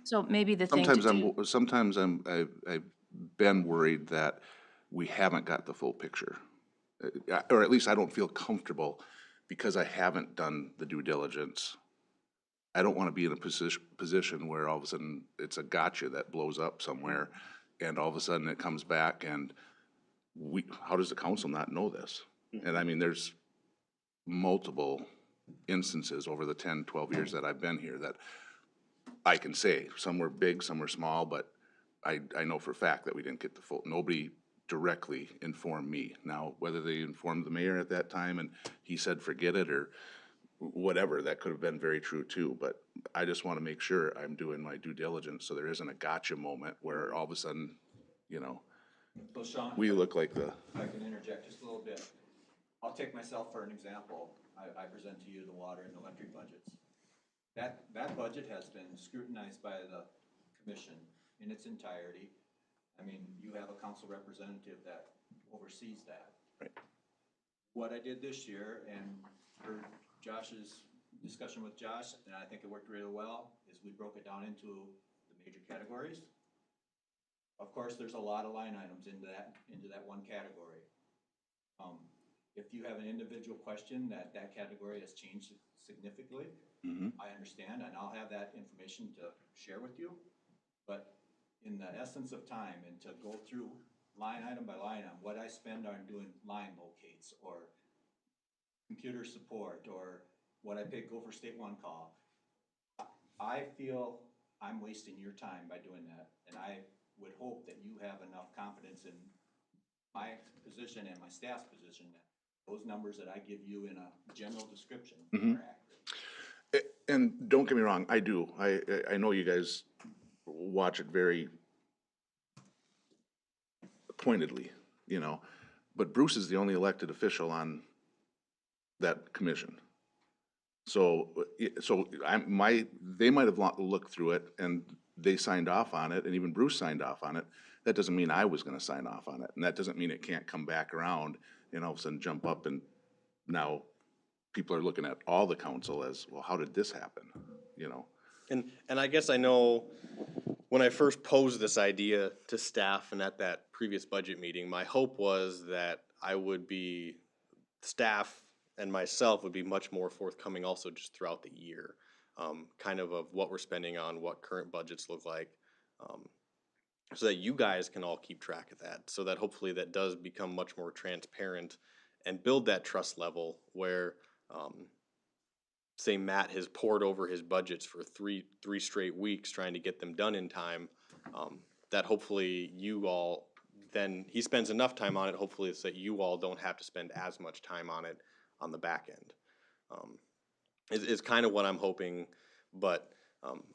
So maybe the thing to do. Sometimes I've been worried that we haven't got the full picture. Or at least I don't feel comfortable because I haven't done the due diligence. I don't want to be in a position where all of a sudden it's a gotcha that blows up somewhere, and all of a sudden it comes back and how does the council not know this? And I mean, there's multiple instances over the 10, 12 years that I've been here that I can say, some were big, some were small, but I know for a fact that we didn't get the full, nobody directly informed me. Now, whether they informed the mayor at that time and he said forget it or whatever, that could have been very true too, but I just want to make sure I'm doing my due diligence so there isn't a gotcha moment where all of a sudden, So Sean, we look like the. if I can interject just a little bit. I'll take myself for an example. I present to you the water and electric budgets. That budget has been scrutinized by the commission in its entirety. I mean, you have a council representative that oversees that. Right. What I did this year, and for Josh's discussion with Josh, and I think it worked really well, is we broke it down into the major categories. Of course, there's a lot of line items into that one category. If you have an individual question that category has changed significantly, I understand, and I'll have that information to share with you. But in the essence of time, and to go through line item by line item, what I spend on doing line locates or computer support or what I pay Gopher State One call, I feel I'm wasting your time by doing that, and I would hope that you have enough confidence in my position and my staff's position that those numbers that I give you in a general description are accurate. And don't get me wrong, I do. I know you guys watch it very pointedly, you know, but Bruce is the only elected official on that commission. So, they might have looked through it and they signed off on it, and even Bruce signed off on it. That doesn't mean I was gonna sign off on it, and that doesn't mean it can't come back around and all of a sudden jump up and now people are looking at all the council as, well, how did this happen, you know? And I guess I know when I first posed this idea to staff and at that previous budget meeting, my hope was that staff and myself would be much more forthcoming also just throughout the year, kind of what we're spending on, what current budgets look like, so that you guys can all keep track of that, so that hopefully that does become much more transparent and build that trust level where, say Matt has poured over his budgets for three straight weeks trying to get them done in time, that hopefully you all, then he spends enough time on it, hopefully it's that you all don't have to spend as much time on it on the back end. Is kind of what I'm hoping, but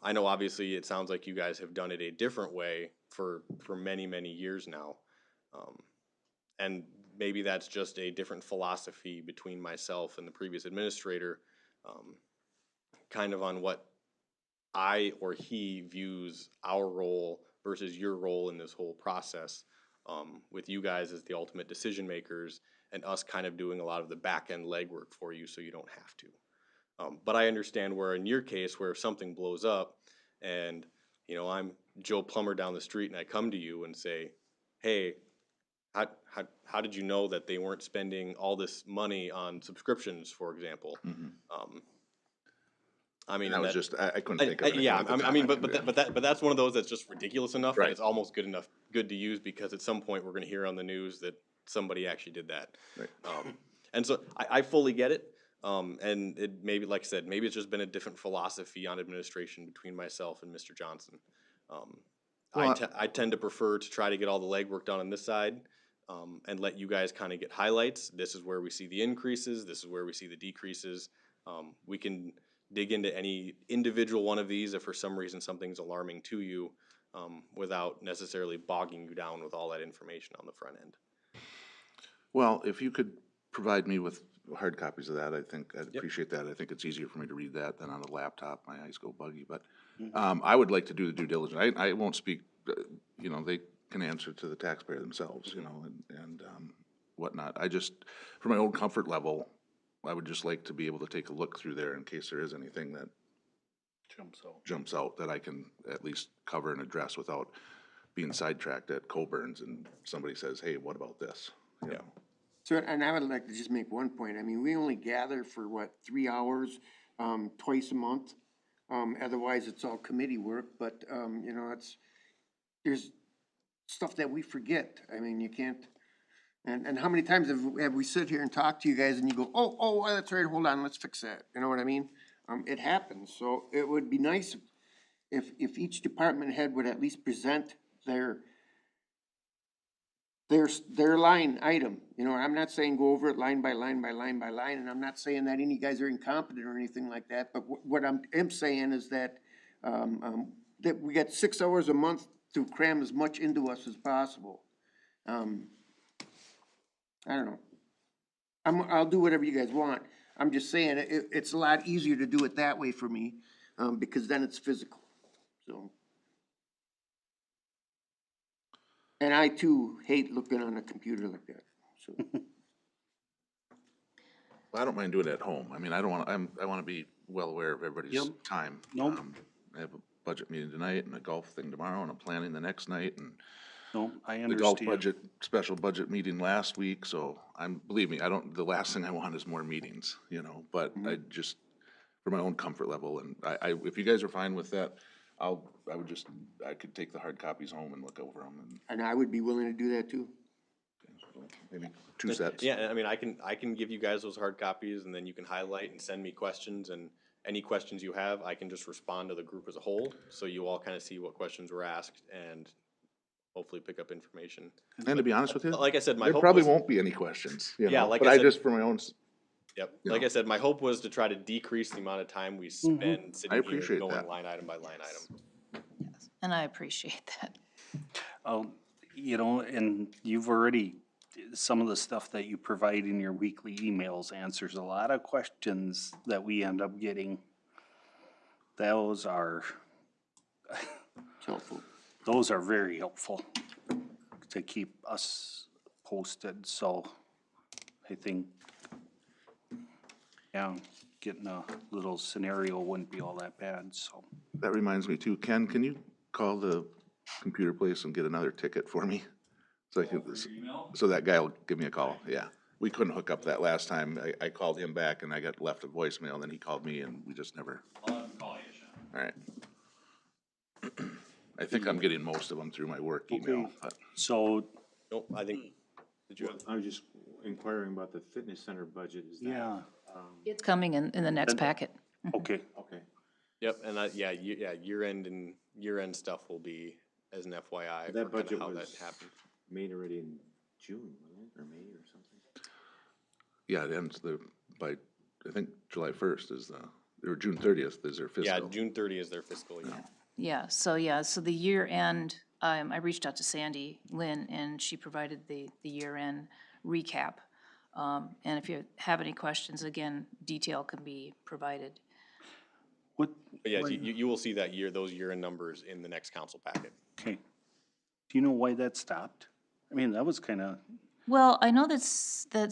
I know obviously it sounds like you guys have done it a different way for many, many years now. And maybe that's just a different philosophy between myself and the previous administrator, kind of on what I or he views our role versus your role in this whole process, with you guys as the ultimate decision makers and us kind of doing a lot of the back end legwork for you so you don't have to. But I understand where in your case, where if something blows up and, you know, I'm Joe Plumber down the street and I come to you and say, hey, how did you know that they weren't spending all this money on subscriptions, for example? I mean, And I couldn't think of it. Yeah, I mean, but that's one of those that's just ridiculous enough that Right. it's almost good to use, because at some point we're gonna hear on the news that somebody actually did that. Right. And so I fully get it. And it maybe, like I said, maybe it's just been a different philosophy on administration between myself and Mr. Johnson. I tend to prefer to try to get all the legwork done on this side, and let you guys kind of get highlights. This is where we see the increases. This is where we see the decreases. We can dig into any individual one of these if for some reason something's alarming to you, without necessarily bogging you down with all that information on the front end. Well, if you could provide me with hard copies of that, I think I'd appreciate that. I think it's easier for me to read that than on a laptop. My eyes go buggy, but I would like to do the due diligence. I won't speak, you know, they can answer to the taxpayer themselves, you know, and whatnot. I just, for my own comfort level, I would just like to be able to take a look through there in case there is anything that jumps out that I can at least cover and address without being sidetracked at Coburn's and somebody says, hey, what about this? You know? So, and I would like to just make one point. I mean, we only gather for 3 hours, twice a month. Otherwise it's all committee work, but, you know, there's stuff that we forget. I mean, you can't, and how many times have we sit here and talk to you guys and you go, oh, that's right, hold on, let's fix that. You know what I mean? It happens. So it would be nice if each department head would at least present their line item. You know, I'm not saying go over it line by line by line by line, and I'm not saying that any guys are incompetent or anything like that, but what I'm saying is that, that we got 6 hours a month to cram as much into us as possible. I don't know. I'll do whatever you guys want. I'm just saying, it's a lot easier to do it that way for me, because then it's physical, so. And I too hate looking on a computer like that, so. Well, I don't mind doing it at home. I mean, I wanna be well aware of everybody's time. Nope. I have a budget meeting tonight and a golf thing tomorrow, and I'm planning the next night, and No, I the golf understand. special budget meeting last week, so believe me, the last thing I want is more meetings, you know, but I just, for my own comfort level, and if you guys are fine with that, I could take the hard copies home and look over them, And I would be willing to do that too. maybe 2 sets. Yeah, I mean, I can give you guys those hard copies, and then you can highlight and send me questions, and any questions you have, I can just respond to the group as a whole, so you all kind of see what questions were asked, and hopefully pick up information. And to be honest with you, like I said, my there hope probably was, won't be any questions, you Yeah, know, like but I I said- just, for my own, Yep, you like know. I said, my hope was to try to decrease the amount of time we spend sitting here appreciate going that. line item by line item. Yes, and I appreciate that. You know, and you've already some of the stuff that you provide in your weekly emails answers a lot of questions that we end up getting. Those are helpful. Those are very helpful to keep us posted, so I think, yeah, getting a little scenario wouldn't be all that bad, so. That reminds me too, Ken, can you call the computer place and get another ticket for me? So I can, so that guy will give me a call, yeah. We couldn't hook up that last time. I called him back and I got left a voicemail, and then he called me and we just never. I'll have him call you, Sean. All right. I think I'm getting most of them through my work email, but. So, Nope, I think, did you? I was just inquiring about the fitness center budget, is that? yeah, It's coming in the next packet. okay, Okay. Yep, and year-end stuff will be as an FYI for That kind budget of how that was happened. made already in June, wasn't it, or May or something? Yeah, it ends by, I think, July 1st is or June 30th is their fiscal. Yeah, June 30 is their fiscal year. So the year end, I reached out to Sandy Lynn, and she provided the year end recap. And if you have any questions, again, detail can be provided. what, But yeah, you will see those year-end numbers in the next council packet. okay. Do you know why that stopped? I mean, that was kinda, Well, I know that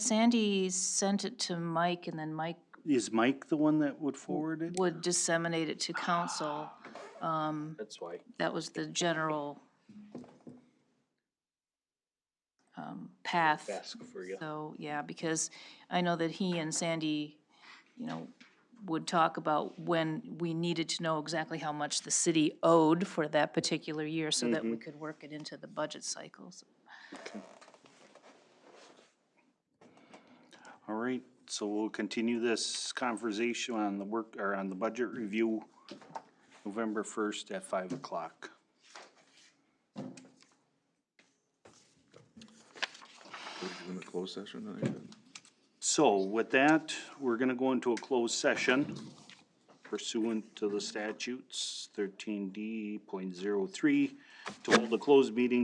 Sandy sent it to Mike, and then Mike is Mike the one that would forward it? would disseminate it to council. That's why. That was the general path. Ask for you. So, yeah, because I know that he and Sandy, would talk about when we needed to know exactly how much the city owed for that particular year so that we could work it into the budget cycles. Okay. All right, so we'll continue this conversation on the on the budget review November 1st at 5 o'clock. In the closed session, I think. So with that, we're gonna go into a closed session pursuant to the statutes 13D.03 to hold a closed meeting